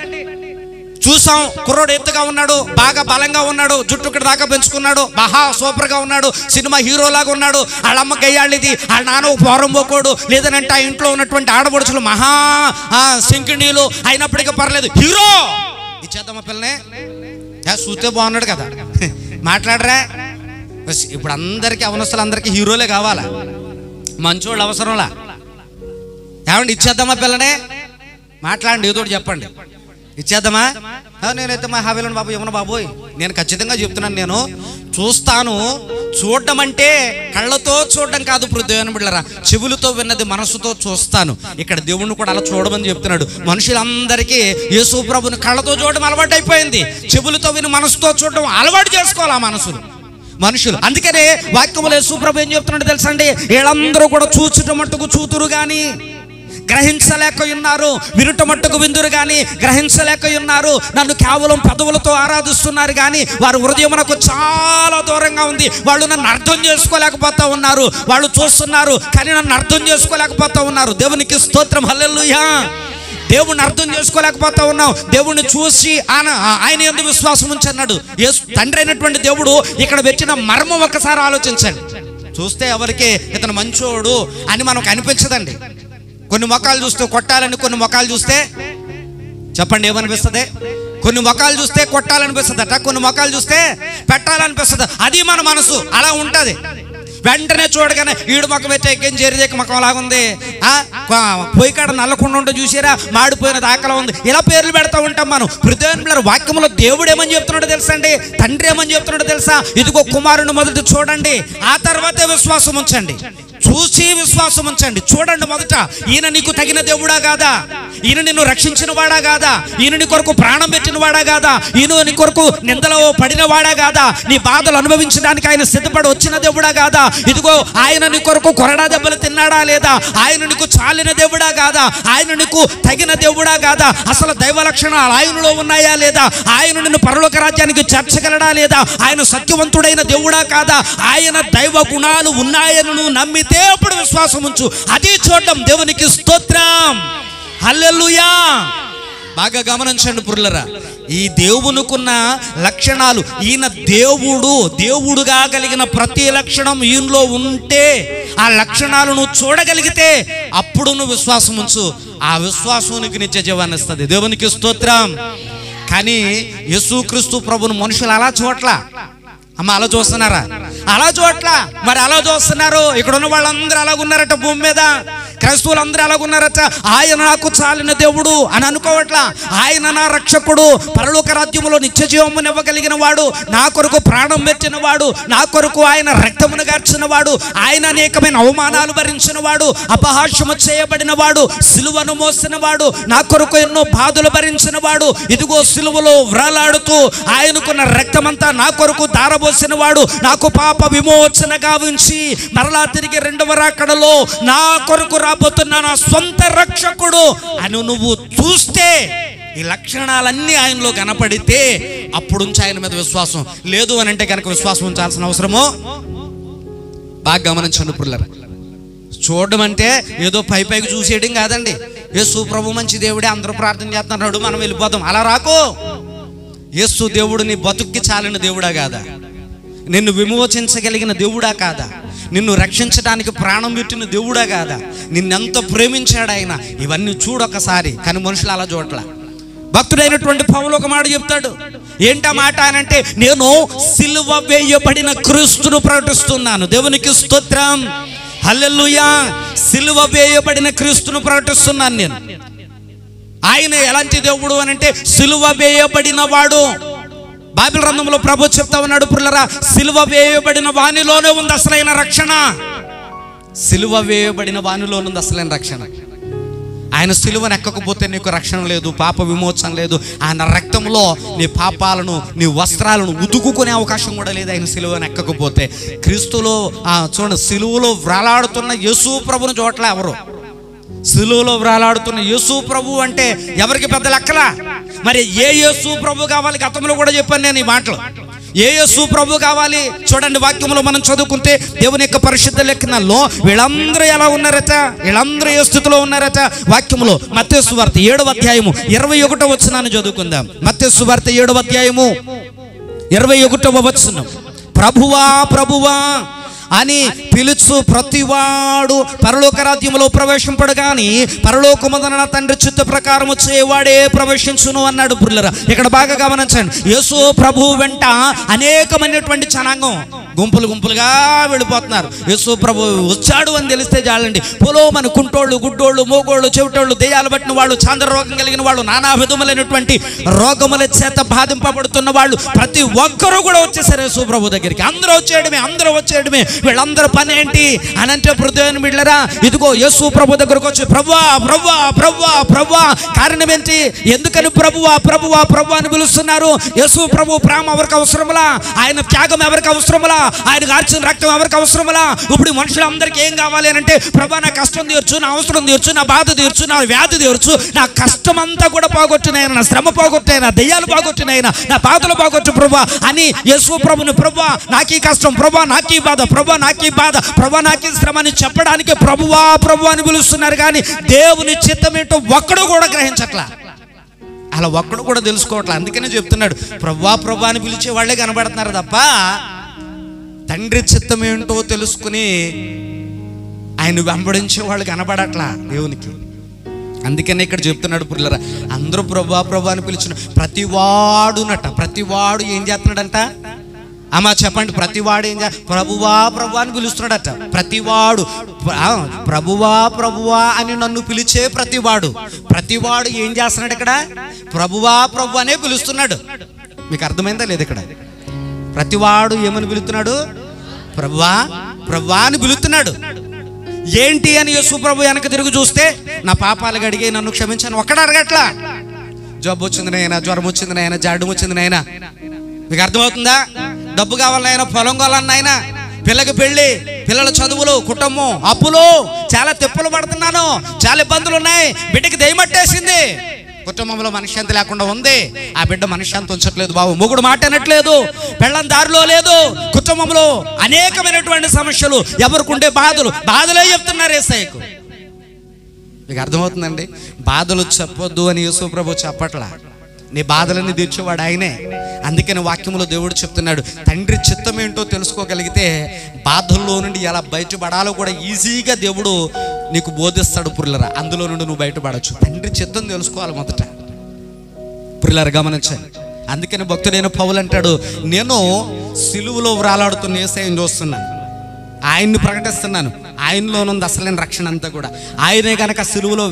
చూసాం, కుర్రోడు ఎత్తుగా ఉన్నాడు, బాగా బలంగా ఉన్నాడు, జుట్టు ఇక్కడ దాకా పెంచుకున్నాడు, మహా సూపర్ గా ఉన్నాడు, సినిమా హీరోలాగా ఉన్నాడు, వాళ్ళ అమ్మ గయ్యాళ్ళిది, వాళ్ళ నాన్న పోరం పోకోడు, లేదనంటే ఆ ఇంట్లో ఉన్నటువంటి ఆడపడుచులు మహా శంకిణీలు అయినప్పటికీ పర్లేదు, హీరో ఇచ్చేద్దామా పిల్లనే, చూస్తే బాగున్నాడు కదా, మాట్లాడరా. ఇప్పుడు అందరికీ అవనస్తులందరికీ హీరోలే కావాలా, మంచోళ్ళు అవసరంలా. ఏమండి ఇచ్చేద్దామా పిల్లనే, మాట్లాడండి, ఏదో చెప్పండి, ఇచ్చేద్దామా? నేనైతే మా హావేలను బాబు ఏమన్నా బాబోయ్, నేను ఖచ్చితంగా చెప్తున్నాను, నేను చూస్తాను. చూడడం అంటే కళ్ళతో చూడడం కాదు దేవుని బిడ్డలారా, చెవులతో విన్నది మనసుతో చూస్తాను. ఇక్కడ దేవుణ్ణి కూడా అలా చూడమని చెప్తున్నాడు. మనుషులందరికీ యేసు ప్రభుని కళ్ళతో చూడడం అలవాటు అయిపోయింది, చెవులతో విని మనసుతో చూడడం అలవాటు చేసుకోవాలి ఆ మనుషులు. అందుకనే వాక్యములో యేసు ప్రభు ఏం చెప్తున్నాడు తెలుసా అండి? వీళ్ళందరూ కూడా చూచుట మట్టుకు చూతురు గాని గ్రహించలేక ఉన్నారు, వినుట మట్టుకు విందురు గాని గ్రహించలేక ఉన్నారు, నన్ను కేవలం పదవులతో ఆరాధిస్తున్నారు కానీ వారి హృదయమునకు చాలా దూరంగా ఉంది. వాళ్ళు నన్ను అర్థం చేసుకోలేకపోతా ఉన్నారు, వాళ్ళు చూస్తున్నారు కానీ నన్ను అర్థం చేసుకోలేకపోతా ఉన్నారు. దేవునికి స్తోత్రం, హల్లెలూయా. దేవుణ్ణి అర్థం చేసుకోలేకపోతా ఉన్నాం. దేవుణ్ణి చూసి ఆయన యందు విశ్వాసం ఉంచన్నాడు తండ్రి అయినటువంటి దేవుడు. ఇక్కడ వచ్చిన మర్మం ఒక్కసారి ఆలోచించండి. చూస్తే ఎవరికి ఇతను మంచోడు అని మనకు అనిపించదండి. కొన్ని మొఖాలు చూస్తే కొట్టాలని, కొన్ని మొఖాలు చూస్తే చెప్పండి ఏమనిపిస్తుంది? కొన్ని మొఖాలు చూస్తే కొట్టాలనిపిస్తుందట, కొన్ని మొఖాలు చూస్తే పెట్టాలనిపిస్తుంది. అది మన మనసు అలా ఉంటుంది. వెంటనే చూడగానే ఈడు మొఖం అయితే ఎక్కేం చేరిదేక మొఖం లాగుంది, పొయ్యి కాడ నల్లకుండా ఉంటే చూసారా మాడిపోయిన దాకలా ఉంది, ఇలా పేర్లు పెడతా ఉంటాం మనం. హృదయంలో వాక్యంలో దేవుడు ఏమని చెప్తున్నాడో తెలుసా అండి? తండ్రి ఏమని చెప్తున్నాడో తెలుసా? ఇదిగో కుమారుని మొదట చూడండి, ఆ తర్వాతే విశ్వాసం ఉంచండి. చూసి విశ్వాసం ఉంచండి. చూడండి మొదట, ఈయన నీకు తగిన దేవుడా కాదా, ఈయన నిన్ను రక్షించిన వాడా కాదా, ఈయన నీ కొరకు ప్రాణం పెట్టిన వాడా కాదా, ఈయన నీ కొరకు నిందలో పడిన వాడా కాదా, నీ బాధలు అనుభవించడానికి ఆయన సిద్ధపడి వచ్చిన దేవుడా కాదా, ఇదిగో ఆయన నీ కొరకు కొరడా దెబ్బలు తిన్నాడా లేదా, ఆయన నీకు చాలిన దేవుడా కాదా, ఆయన నీకు తగిన దేవుడా కాదా, అసలు దైవ లక్షణాలు ఆయనలో ఉన్నాయా లేదా, ఆయన నిన్ను పరలోక రాజ్యానికి చేర్చగలడా లేదా, ఆయన సత్యవంతుడైన దేవుడా కాదా, ఆయన దైవ గుణాలు ఉన్నాయని నువ్వు నమ్మితే అప్పుడు విశ్వాసం ఉంచు. అది చూడడం. దేవునికి స్తోత్రం, హల్లెలూయా. బాగా గమనించండి పురులరా, ఈ దేవునికున్న లక్షణాలు, ఈయన దేవుడుగా కలిగిన ప్రతి లక్షణం ఈయనలో ఉంటే, ఆ లక్షణాలు నువ్వు చూడగలిగితే అప్పుడు నువ్వు విశ్వాసం ఉంచు. ఆ విశ్వాసానికి నిత్య జీవాన్ని ఇస్తుంది. దేవునికి స్తోత్రం. కానీ యేసుక్రీస్తు ప్రభుని మనుషులు అలా చూడట్లా. అమ్మ అలా చూస్తున్నారా? అలా చూడట్లా. మరి అలా చూస్తున్నారు. ఇక్కడ ఉన్న వాళ్ళందరూ అలాగున్నారట, భూమి మీద క్రైస్తవులు అందరూ అలాగున్నారట. ఆయన నాకు చాలిన దేవుడు అని అనుకోవట్లా. ఆయన నా రక్షకుడు, పరలోక రాజ్యములో నిత్య జీవమును ఇవ్వగలిగిన వాడు, నా కొరకు ప్రాణం పెట్టిన వాడు, నా కొరకు ఆయన రక్తమును గార్చిన వాడు, ఆయన అనేకమైన అవమానాలు భరించిన వాడు, అపహాస్యము చేయబడిన వాడు, సిలువను మోసిన వాడు, నా కొరకు ఎన్నో బాధలు భరించిన వాడు, ఇదిగో సిలువలో వ్రాలాడుతూ ఆయనకున్న రక్తమంతా నా కొరకు దారబోసిన వాడు, నాకు పాప విమోచన గావించి మరలా తిరిగి రెండవ రాకడలో నా కొరకు రాబోతున్న నా సొంత రక్షకుడు అని నువ్వు చూస్తే, ఈ లక్షణాలన్నీ ఆయనలో కనపడితే అప్పుడు ఉంచి ఆయన మీద విశ్వాసం. లేదు అని అంటే కనుక విశ్వాసం ఉంచాల్సిన అవసరమో బాగా గమనించండి పురులరా. చూడడం అంటే ఏదో పైకి చూసేయడం కాదండి. యేసు ప్రభు మంచి దేవుడే, అందరూ ప్రార్థన చేస్తున్నాడు, మనం వెళ్ళిపోతాం. అలా రాకు. యేసు దేవుడు నీ బతుక్కి చాలిన దేవుడా కాదా, నిన్ను విమోచించగలిగిన దేవుడా కాదా? నిన్ను రక్షించడానికి ప్రాణం పెట్టిన దేవుడా కాదా? నిన్నెంత ప్రేమించాడు ఆయన. ఇవన్నీ చూడొకసారి. కానీ మనుషులు అలా చూడట్లా. భక్తుడైనటువంటి పౌలు ఒక మాట చెప్తాడు. ఏంటా మాట అనంటే, నేను సిలువ వేయబడిన క్రీస్తును ప్రకటిస్తున్నాను. దేవునికి స్తోత్రం, హల్లెలూయా. సిలువ వేయబడిన క్రీస్తును ప్రకటిస్తున్నాను నేను. ఆయన ఎలాంటి దేవుడు అనంటే సిలువ వేయబడిన వాడు. బైబిల్ గ్రంథంలో ప్రభు చెప్తా ఉన్నాడు, ప్రియులారా, సిలువ వేయబడిన వానిలోనే ఉంది అసలైన రక్షణ. సిలువ వేయబడిన వానిలోనే ఉంది అసలైన రక్షణ. ఆయన సిలువను ఎక్కకపోతే నీకు రక్షణ లేదు, పాప విమోచన లేదు. ఆయన రక్తంలో నీ పాపాలను, నీ వస్త్రాలను ఉతుకునే అవకాశం కూడా లేదు ఆయన సిలువను ఎక్కకపోతే. క్రీస్తులో చూడండి, సిలువలో వ్రాలాడుతున్న యేసు ప్రభుని చోట్ల ఎవరు? సిలువలో వ్రాలాడుతున్న యేసు ప్రభు అంటే ఎవరికి పెద్ద లెక్కలా? మరి ఏ యేసు ప్రభు కావాలి? గతంలో కూడా చెప్పాను నేను ఈ మాటలు. ఏ యేసు ప్రభు కావాలి? చూడండి, వాక్యంలో మనం చదువుకుంటే దేవుని యొక్క పరిశుద్ధ లేఖనాల్లో వీళ్ళందరూ ఎలా ఉన్నారట, వీళ్ళందరూ ఏ స్థితిలో ఉన్నారట. వాక్యంలో మత్తయి సువార్త 7వ అధ్యాయము 21వ వచనాన్ని చదువుకుందాం. మత్తయి సువార్త 7వ అధ్యాయము 21వ వచనం. ప్రభువా ప్రభువా అని పిలుచు ప్రతివాడు పరలోక రాజ్యములో ప్రవేశింపడు గాని పరలోకమందున నా తండ్రి చిత్త ప్రకారము చేయవాడే ప్రవేశించును అన్నాడు. ప్రియులారా, ఇక్కడ బాగా గమనించండి. యేసు ప్రభు వెంట అనేకమైనటువంటి జనాంగం గుంపులు గుంపులుగా వెళ్ళిపోతున్నారు. యేసు ప్రభు వచ్చాడు అని తెలిస్తే చాలండి, పొలోమని కుంటోళ్ళు, గుడ్డోళ్ళు, మోగోళ్ళు, చెవిటోళ్ళు, దెయ్యాలు పట్టిన వాళ్ళు, చాంద్ర రోగం కలిగిన వాళ్ళు, నానా విధములైనటువంటి రోగముల చేత బాధింపబడుతున్న వాళ్ళు ప్రతి ఒక్కరూ కూడా వచ్చేసారు యేసు ప్రభు దగ్గరికి. అందరూ వచ్చేయడమే. వీళ్ళందరూ పని ఏంటి అని అంటే, హృదయాన్ని బిడ్డలారా, ఇదిగో యేసు ప్రభు దగ్గరకు వచ్చి ప్రభువా ప్రభువా ప్రభువా ప్రభువా. కారణం ఏంటి? ఎందుకని ప్రభువా ప్రభువా ప్రభు అని పిలుస్తున్నారు? యేసు ప్రభు ప్రేమ ఎవరికి అవసరములా? ఆయన త్యాగం ఎవరికి అవసరములా? ఆయన కార్చిన రక్తం ఎవరికి అవసరములా? ఇప్పుడు మనుషులందరికీ ఏం కావాలి అని అంటే, ప్రభా నా కష్టం తీర్చు, నా అవసరం తీర్చు, నా బాధ తీర్చు, నా వ్యాధి తీర్చు, నా కష్టం అంతా కూడా పోగొట్టినాయన, నా శ్రమ పోగొట్టినాయన, దెయ్యాలు పోగొట్టినాయన, నా బాధలు పోగొట్టు ప్రభా అని యేసు ప్రభుని ప్రభా నాకు ఈ కష్టం, ప్రభా నాకు ఈ బాధ, ప్రభా నాకు ఈ బాధ, ప్రభా నాకు ఈ శ్రమ అని చెప్పడానికి ప్రభువా ప్రభు అని పిలుస్తున్నారు. కానీ దేవుని చిత్తం ఏంటో ఒక్కడు కూడా గ్రహించట్లా, అలా ఒక్కడు కూడా తెలుసుకోవట్లా. అందుకనే చెప్తున్నాడు, ప్రభువా ప్రభు అని పిలిచే వాళ్ళే కనబడుతున్నారు తప్ప తండ్రి చిత్తం ఏంటో తెలుసుకుని ఆయన వెంబడించే వాళ్ళు కనబడట్లా దేవునికి. అందుకనే ఇక్కడ చెప్తున్నాడు, పుల్లరా, అందరూ ప్రభువా ప్రభు అని పిలిచిన ప్రతివాడు ఏం చేస్తున్నాడంట? అమ్మా చెప్పండి, ప్రతివాడు ఏం ప్రభువా ప్రభు అని పిలుస్తున్నాడట. ప్రతివాడు ప్రభువా ప్రభువా అని నన్ను పిలిచే ప్రతివాడు ఏం చేస్తున్నాడు? ఇక్కడ ప్రభువా ప్రభు అనే పిలుస్తున్నాడు. మీకు అర్థమైందా లేదు? ఇక్కడ ప్రతివాడు ఏమని పిలుస్తున్నాడు? ప్రభువా ప్రభువా అని పిలుస్తున్నాడు. ఏంటి అని యేసు ప్రభు వెనక తిరిగి చూస్తే, నా పాపాలు గడిగి నన్ను క్షమించాను ఒక్కడ అడగట్లా. జబ్బు వచ్చింది నాయనా, జ్వరం వచ్చింది నాయనా, జాడ్యం వచ్చింది నాయనా. మీకు అర్థమవుతుందా? డబ్బు కావాలన్నాయన, పొలం కావాలన్నాయన, పిల్లకి పెళ్ళి, పిల్లల చదువులు, కుటుంబం, అప్పులు, చాలా తెప్పులు పడుతున్నాను, చాలా ఇబ్బందులు ఉన్నాయి, బిడ్డకి దయమట్టేసింది, కుటుంబంలో మనశ్శాంతి లేకుండా ఉంది, ఆ బిడ్డ మనశ్శాంతి ఉంచట్లేదు బాబు, మొగుడు మాట అనట్లేదు, పెళ్ళం దారిలో లేదు, కుటుంబంలో అనేకమైనటువంటి సమస్యలు, ఎవరికుండే బాధలే చెప్తున్నారు యేసయ్యకు. మీకు అర్థమవుతుందండి? బాధలు చెప్పొద్దు అని యేసు ప్రభు చెప్పట్లా, నీ బాధలన్నీ తీర్చేవాడు ఆయనే. అందుకని వాక్యంలో దేవుడు చెప్తున్నాడు, తండ్రి చిత్తం ఏంటో తెలుసుకోగలిగితే బాధల్లో నుండి ఎలా బయటపడాలో కూడా ఈజీగా దేవుడు నీకు బోధిస్తాడు. పుర్లరా, అందులో నుండి నువ్వు బయటపడచ్చు. తండ్రి చిత్తం తెలుసుకోవాలి మొదట. పుర్లరా గమనించండి. అందుకని భక్తుడైన పౌలు అంటాడు, నేను సిలువలో వ్రాలాడుతున్న యేసయ్యను చూస్తున్నాను, ఆయన్ని ప్రకటిస్తున్నాను, ఆయనలోనుంది అసలైన రక్షణ అంతా కూడా. ఆయనే కనుక సిలువలో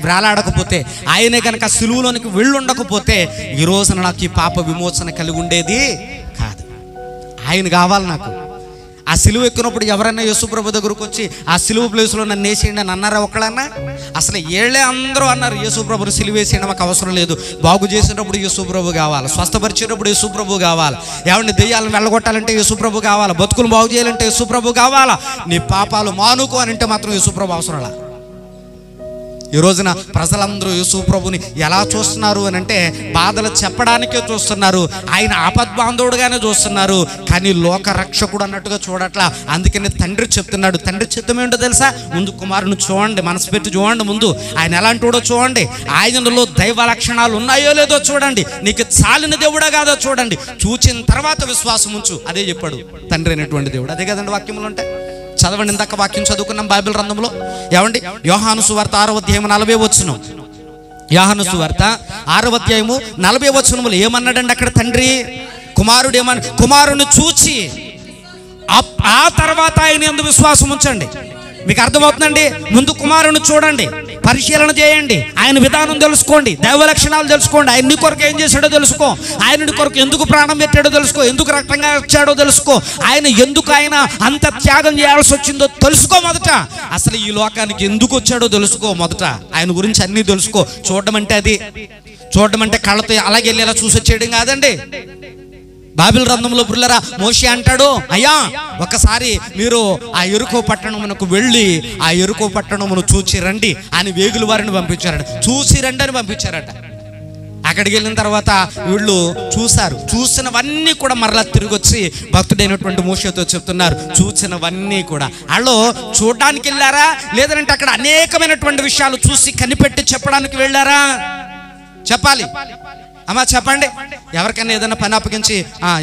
వ్రాలాడకపోతే, ఆయనే కనుక సిలువలోనికి వెళ్ళుండకపోతే ఈ రోజున నాకు ఈ పాప విమోచన కలిగి ఉండేది కాదు. ఆయన కావాలి నాకు. ఆ సిలువ ఎక్కినప్పుడు ఎవరైనా యేసు ప్రభు దగ్గరకు వచ్చి ఆ సిలువ ప్లేస్లో నన్ను వేసేయండి అని అన్నారా ఒక్కడన్నా? అసలు ఏళ్ళే అందరూ అన్నారు, యేసు ప్రభుని సిలువ వేసేయడం మాకు అవసరం లేదు, బాగు చేసేటప్పుడు యేసు ప్రభు కావాలి, స్వస్థపరిచేటప్పుడు యేసు ప్రభు కావాలి, ఎవరిని దెయ్యాలను వెళ్ళగొట్టాలంటే యేసు ప్రభు కావాలి, బతుకులు బాగు చేయాలంటే యేసు ప్రభు కావాలా, నీ పాపాలు మానుకో అని అంటే మాత్రం యేసు ప్రభు అవసరంలా. ఈ రోజున ప్రజలందరూ యేసు ప్రభుని ఎలా చూస్తున్నారు అని అంటే బాధలు చెప్పడానికే చూస్తున్నారు, ఆయన ఆపద్బాంధవుడుగానే చూస్తున్నారు, కానీ లోక రక్షకుడు అన్నట్టుగా చూడట్లా. అందుకని తండ్రి చెప్తున్నాడు, తండ్రి చిత్తం ఏంటో తెలుసా? ముందు కుమారుని చూడండి, మనసు పెట్టి చూడండి, ముందు ఆయన ఎలాంటివాడో చూడండి, ఆయనలో దైవ లక్షణాలు ఉన్నాయో లేదో చూడండి, నీకు చాలిన దేవుడా కాదో చూడండి, చూచిన తర్వాత విశ్వాసం ఉంచు. అదే చెప్పాడు తండ్రి అయినటువంటి దేవుడు. అదే కదండి వాక్యములు ఉంటాయి. చదవండి, ఇందాక వాక్యం చదువుకున్నాం బైబిల్ గ్రంథంలో. ఏమండి, యోహాను సువార్త 6వ అధ్యాయం 40వ వచనం. యోహాను సువార్త 6వ అధ్యాయము 40వ వచనములో ఏమన్నాడండి అక్కడ తండ్రి? కుమారుడు కుమారుని చూచి ఆ తర్వాత ఆయన యందు విశ్వాసం ఉంచండి. మీకు అర్థమవుతుందండి? ముందు కుమారుని చూడండి, పరిశీలన చేయండి, ఆయన విధానం తెలుసుకోండి, దైవ లక్షణాలు తెలుసుకోండి, ఆయన నీ కొరకు ఏం చేశాడో తెలుసుకో, ఆయన కొరకు ఎందుకు ప్రాణం పెట్టాడో తెలుసుకో, ఎందుకు రక్తంగా వచ్చాడో తెలుసుకో, ఆయన అంత త్యాగం చేయాల్సి వచ్చిందో తెలుసుకో. మొదట అసలు ఈ లోకానికి ఎందుకు వచ్చాడో తెలుసుకో. మొదట ఆయన గురించి అన్నీ తెలుసుకో. చూడడం అంటే అది, చూడడం అంటే కళ్ళతో అలాగే వెళ్ళి ఎలా చూసి వచ్చేయడం కాదండి. బైబిల్ గ్రంథంలో పుల్లరా మోషే అంటాడు, అయ్యా ఒకసారి మీరు ఆ యెరికో పట్టణమునకు వెళ్ళి ఆ యెరికో పట్టణమును చూసి రండి అని వేగుల వారిని పంపించారట. చూసి రండి అని పంపించారట. అక్కడికి వెళ్ళిన తర్వాత వీళ్ళు చూశారు. చూసినవన్నీ కూడా మరలా తిరిగి వచ్చి భక్తుడైనటువంటి మోషేతో చెప్తున్నారు, చూసినవన్నీ కూడా. వాళ్ళు చూడడానికి వెళ్ళారా, లేదంటే అక్కడ అనేకమైనటువంటి విషయాలు చూసి కనిపెట్టి చెప్పడానికి వెళ్ళారా? చెప్పాలి అమ్మా, చెప్పండి. ఎవరికైనా ఏదైనా పని అప్పగించి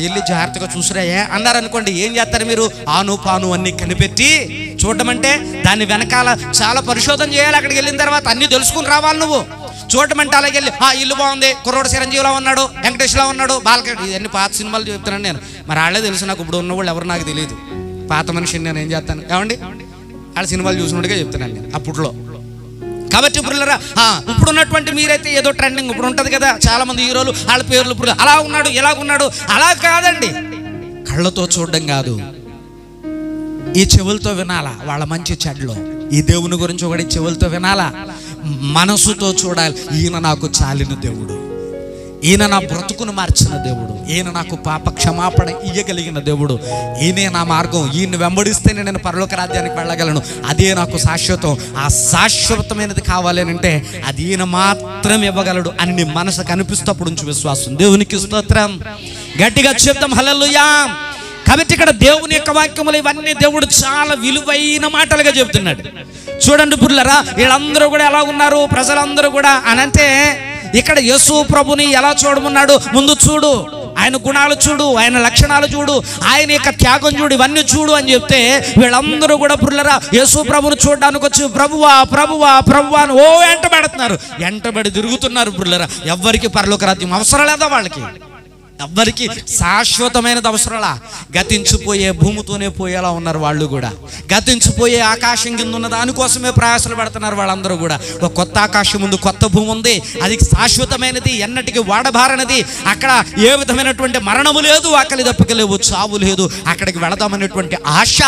వెళ్ళి జాగ్రత్తగా చూసిరాయే అన్నారనుకోండి, ఏం చేస్తారు మీరు? ఆను పాను అన్ని కనిపెట్టి చూడడం అంటే దాన్ని వెనకాల చాలా పరిశోధన చేయాలి. అక్కడికి వెళ్ళిన తర్వాత అన్ని తెలుసుకుని రావాలి నువ్వు. చూడటం అంటే అలాగే వెళ్ళి ఇల్లు బాగుంది, కుర్రోడు చిరంజీవిలో ఉన్నాడు, వెంకటేష్లో ఉన్నాడు, బాలకృష్ణ, ఇవన్నీ పాత సినిమాలు చెప్తున్నాను నేను. మరి వాళ్ళే తెలుసు, నాకు ఇప్పుడు ఉన్నవాళ్ళు ఎవరు నాకు తెలియదు. పాత మనిషిని నేను ఏం చేస్తాను ఏమండి? వాళ్ళ సినిమాలు చూసినట్టుగా చెప్తున్నాను నేను అప్పట్లో. కాబట్టి ఇప్పుడు ఇప్పుడు ఉన్నటువంటి మీరైతే ఏదో ట్రెండింగ్ ఇప్పుడు ఉంటుంది కదా, చాలా మంది హీరోలు వాళ్ళ పేర్లు ఇప్పుడు అలా ఉన్నాడు ఎలాగున్నాడు, అలా కాదండి. కళ్ళతో చూడడం కాదు, ఈ చెవులతో వినాలా వాళ్ళ మంచి చెడ్లో. ఈ దేవుని గురించి ఒకటి చెవులతో వినాలా, మనసుతో చూడాలి. ఈయన నాకు చాలిన దేవుడు, ఈయన నా బ్రతుకును మార్చిన దేవుడు, ఈయన నాకు పాప క్షమాపణ ఇయ్యగలిగిన దేవుడు, ఈయనే నా మార్గం, ఈయన వెంబడిస్తేనే నేను పరలోక రాజ్యానికి వెళ్ళగలను, అదే నాకు శాశ్వతం. ఆ శాశ్వతమైనది కావాలి అని అంటే అది ఈయన మాత్రం ఇవ్వగలడు అని నీ మనసు కనిపిస్తప్పుడు నుంచి విశ్వాసం. దేవునికి స్తోత్రం, గట్టిగా చెప్తాం హల్లెలూయా. కాబట్టి ఇక్కడ దేవుని యొక్క వాక్యములు ఇవన్నీ దేవుడు చాలా విలువైన మాటలుగా చెప్తున్నాడు. చూడండి పురులరా, వీళ్ళందరూ కూడా ఎలా ఉన్నారు, ప్రజలందరూ కూడా అనంటే ఇక్కడ యేసు ప్రభుని ఎలా చూడమన్నాడు? ముందు చూడు, ఆయన గుణాలు చూడు, ఆయన లక్షణాలు చూడు, ఆయన యొక్క త్యాగం చూడు, ఇవన్నీ చూడు అని చెప్తే వీళ్ళందరూ కూడా పురులరా యేసు ప్రభుని చూడడానికి వచ్చి ప్రభువా ప్రభువా ప్రభువా అని వెంటబడుతున్నారు, వెంటబడి తిరుగుతున్నారు పురులరా. ఎవ్వరికి పరలోక రాజ్యం అవసరం లేదా వాళ్ళకి, ఎవ్వరికి శాశ్వతమైనది అవసరంలా. గతించిపోయే భూమితోనే పోయేలా ఉన్నారు వాళ్ళు కూడా. గతించిపోయే ఆకాశం కింద ఉన్న దానికోసమే ప్రయాసలు పడుతున్నారు వాళ్ళందరూ కూడా. ఒక కొత్త ఆకాశం ఉంది, కొత్త భూమి ఉంది, అది శాశ్వతమైనది, ఎన్నటికి వాడబారనది. అక్కడ ఏ విధమైనటువంటి మరణము లేదు, ఆకలి దప్పిక లేవు, చావు లేదు. అక్కడికి వెళదామనేటువంటి ఆశ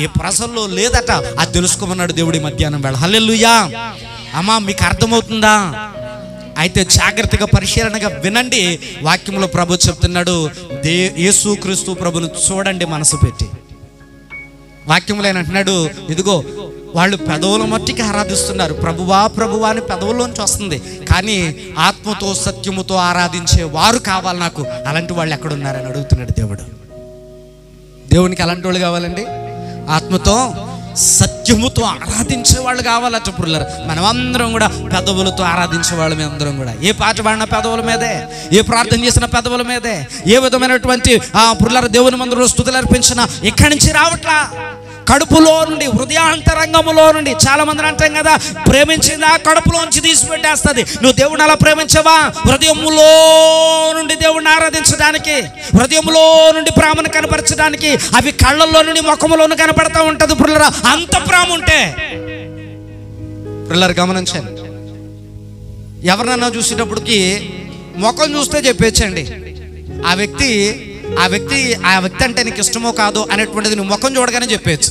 ఈ ప్రజల్లో లేదట. అది తెలుసుకోమన్నాడు దేవుడి మధ్యాహ్నం వేళ. హల్లెలూయా. అమ్మా, మీకు అర్థమవుతుందా? అయితే జాగ్రత్తగా పరిశీలనగా వినండి. వాక్యంలో ప్రభు చెప్తున్నాడు, యేసుక్రీస్తు ప్రభును చూడండి మనసు పెట్టి. వాక్యంలో ఆయన అంటున్నాడు, ఇదిగో వాళ్ళు పెదవుల మట్టికి ఆరాధిస్తున్నారు, ప్రభువా ప్రభువా అని పెదవుల్లోంచి వస్తుంది, కానీ ఆత్మతో సత్యముతో ఆరాధించే వారు కావాలి నాకు. అలాంటి వాళ్ళు ఎక్కడున్నారని అడుగుతున్నాడు దేవుడు. దేవునికి అలాంటి వాళ్ళు కావాలండి, ఆత్మతో సత్యముతో ఆరాధించే వాళ్ళు కావాలట పురులరా. మనమందరం కూడా పెదవులతో ఆరాధించే వాళ్ళు అందరం కూడా. ఏ పాట పాడిన పెదవుల మీదే, ఏ ప్రార్థన చేసిన పెదవుల మీదే, ఏ విధమైనటువంటి పురులర దేవుని మందిరంలో స్తుతులు అర్పించిన ఇక్కడి నుంచి రావట్లా, కడుపులో నుండి, హృదయాంతరంగములో నుండి. చాలా మంది అంటాం కదా, ప్రేమించిందా కడుపులోంచి తీసిపెట్టేస్తుంది. నువ్వు దేవుడిని అలా ప్రేమించవా? హృదయములో నుండి దేవుడిని ఆరాధించడానికి, హృదయంలో నుండి ప్రేమను కనపరచడానికి, అవి కళ్ళల్లో నుండి ముఖములోను కనపడతా ఉంటది పుల్లరా. అంత ప్రేమ ఉంటే పుల్లరు గమనించండి. ఎవరినన్నా చూసేటప్పటికి ముఖం చూస్తే చెప్పేచ్చండి, ఆ వ్యక్తి అంటే నీకు ఇష్టమో కాదో అనేటువంటిది నువ్వు ముఖం చూడగానే చెప్పేచ్చు.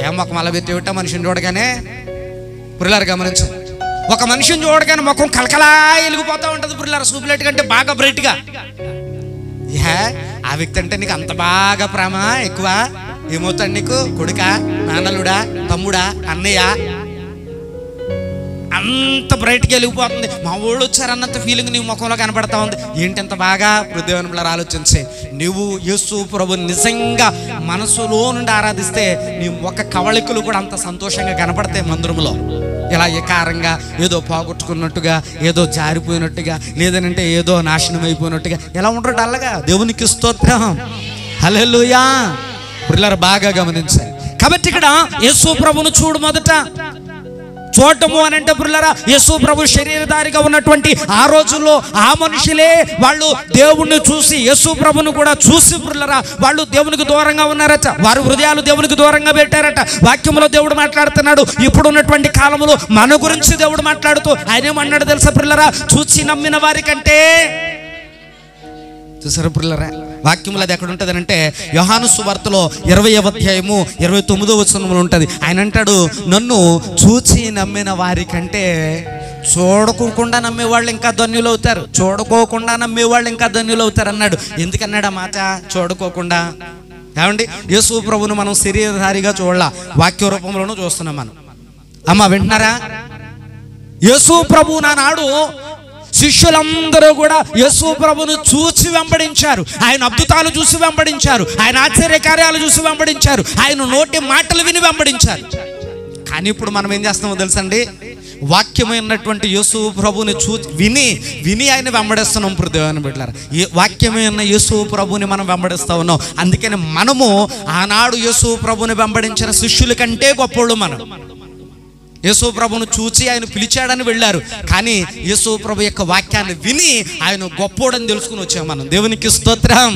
ఏం ముఖం అలా పెట్టేవిట మనిషిని చూడగానే? పురులారు గమనించండి, ఒక మనిషిని చూడగానే ముఖం కలకలా వెలిగిపోతూ ఉంటుంది పురులారు, సూపులెట్ కంటే బాగా బ్రైట్గా. ఆ వ్యక్తి అంటే నీకు అంత బాగా ప్రేమ ఎక్కువ, ఏమవుతాడు నీకు? కొడుకా, నాన్నలుడా, తమ్ముడా, అన్నయ్య అంత బ్రైట్గా వెలిగిపోతుంది, మా ఊళ్ళు వచ్చారన్నంత ఫీలింగ్ నీ ముఖంలో కనబడతా ఉంది. ఏంటి ఎంత బాగా దేవుని బిడ్డలారా ఆలోచించే, నువ్వు యేసు ప్రభు నిజంగా మనసులో నుండి ఆరాధిస్తే నీ ఒక కవళికలు కూడా అంత సంతోషంగా కనపడతాయి మందిరంలో. ఇలా ఏకారంగా ఏదో పోగొట్టుకున్నట్టుగా, ఏదో జారిపోయినట్టుగా, లేదనంటే ఏదో నాశనం అయిపోయినట్టుగా ఎలా ఉంటారు డల్లగా. దేవునికి స్తోత్రం, హల్లెలూయా. పిల్లలు బాగా గమనించాలి. కాబట్టి ఇక్కడ యేసు ప్రభును చూడు. మొదట చూడటము అని అంటే పిల్లరా, యేసు ప్రభు శరీరధారిగా ఉన్నటువంటి ఆ రోజుల్లో ఆ మనుషులే వాళ్ళు దేవుణ్ణి చూసి, యేసు ప్రభును కూడా చూసి పిల్లరా వాళ్ళు దేవునికి దూరంగా ఉన్నారట. వారి హృదయాలు దేవునికి దూరంగా పెట్టారట. వాక్యంలో దేవుడు మాట్లాడుతున్నాడు. ఇప్పుడు ఉన్నటువంటి కాలంలో మన గురించి దేవుడు మాట్లాడుతూ ఆయన ఏమన్నాడు తెలుసా పిల్లరా, చూసి నమ్మిన వారి కంటే. చూసారు పిల్లరా, వాక్యంలో అది ఎక్కడ ఉంటుంది అంటే యోహాను సువార్తలో 20వ అధ్యాయము 29వ వచనంలో ఉంటుంది. ఆయన అంటాడు, నన్ను చూచి నమ్మిన వారి కంటే చూడకోకుండా నమ్మేవాళ్ళు ఇంకా ధన్యులు అవుతారు, చూడకోకుండా నమ్మేవాళ్ళు ఇంకా ధన్యులు అవుతారు అన్నాడు. ఎందుకన్నాడు ఆ మాట? చూడకోకుండా. ఏమండి, యేసు ప్రభువును మనం శరీరధారిగా చూడాల, వాక్య రూపంలోనూ చూస్తున్నాం మనం. అమ్మ వింటున్నారా? యేసు ప్రభువు నాడు శిష్యులందరూ కూడా యేసు ప్రభును చూసి వెంబడించారు. ఆయన అద్భుతాలు చూసి వెంబడించారు. ఆయన ఆశ్చర్యకార్యాలు చూసి వెంబడించారు. ఆయన నోటి మాటలు విని వెంబడించారు. కానీ ఇప్పుడు మనం ఏం చేస్తామో తెలుసండి, వాక్యమైనటువంటి యేసు ప్రభుని విని ఆయన వెంబడిస్తున్నాం. దేవుని బిడ్డలారా, ఈ వాక్యమైన యేసు ప్రభుని మనం వెంబడిస్తా ఉన్నాం. అందుకని మనము ఆనాడు యేసు ప్రభుని వెంబడించిన శిష్యుల కంటే గొప్పోళ్ళు. మనం యేసు ప్రభును చూచి ఆయన పిలిచాడని వెళ్ళారు, కానీ యేసు ప్రభు యొక్క వాక్యాన్ని విని ఆయన గొప్పోడని తెలుసుకుని వచ్చాం మనం. దేవునికి స్తోత్రం.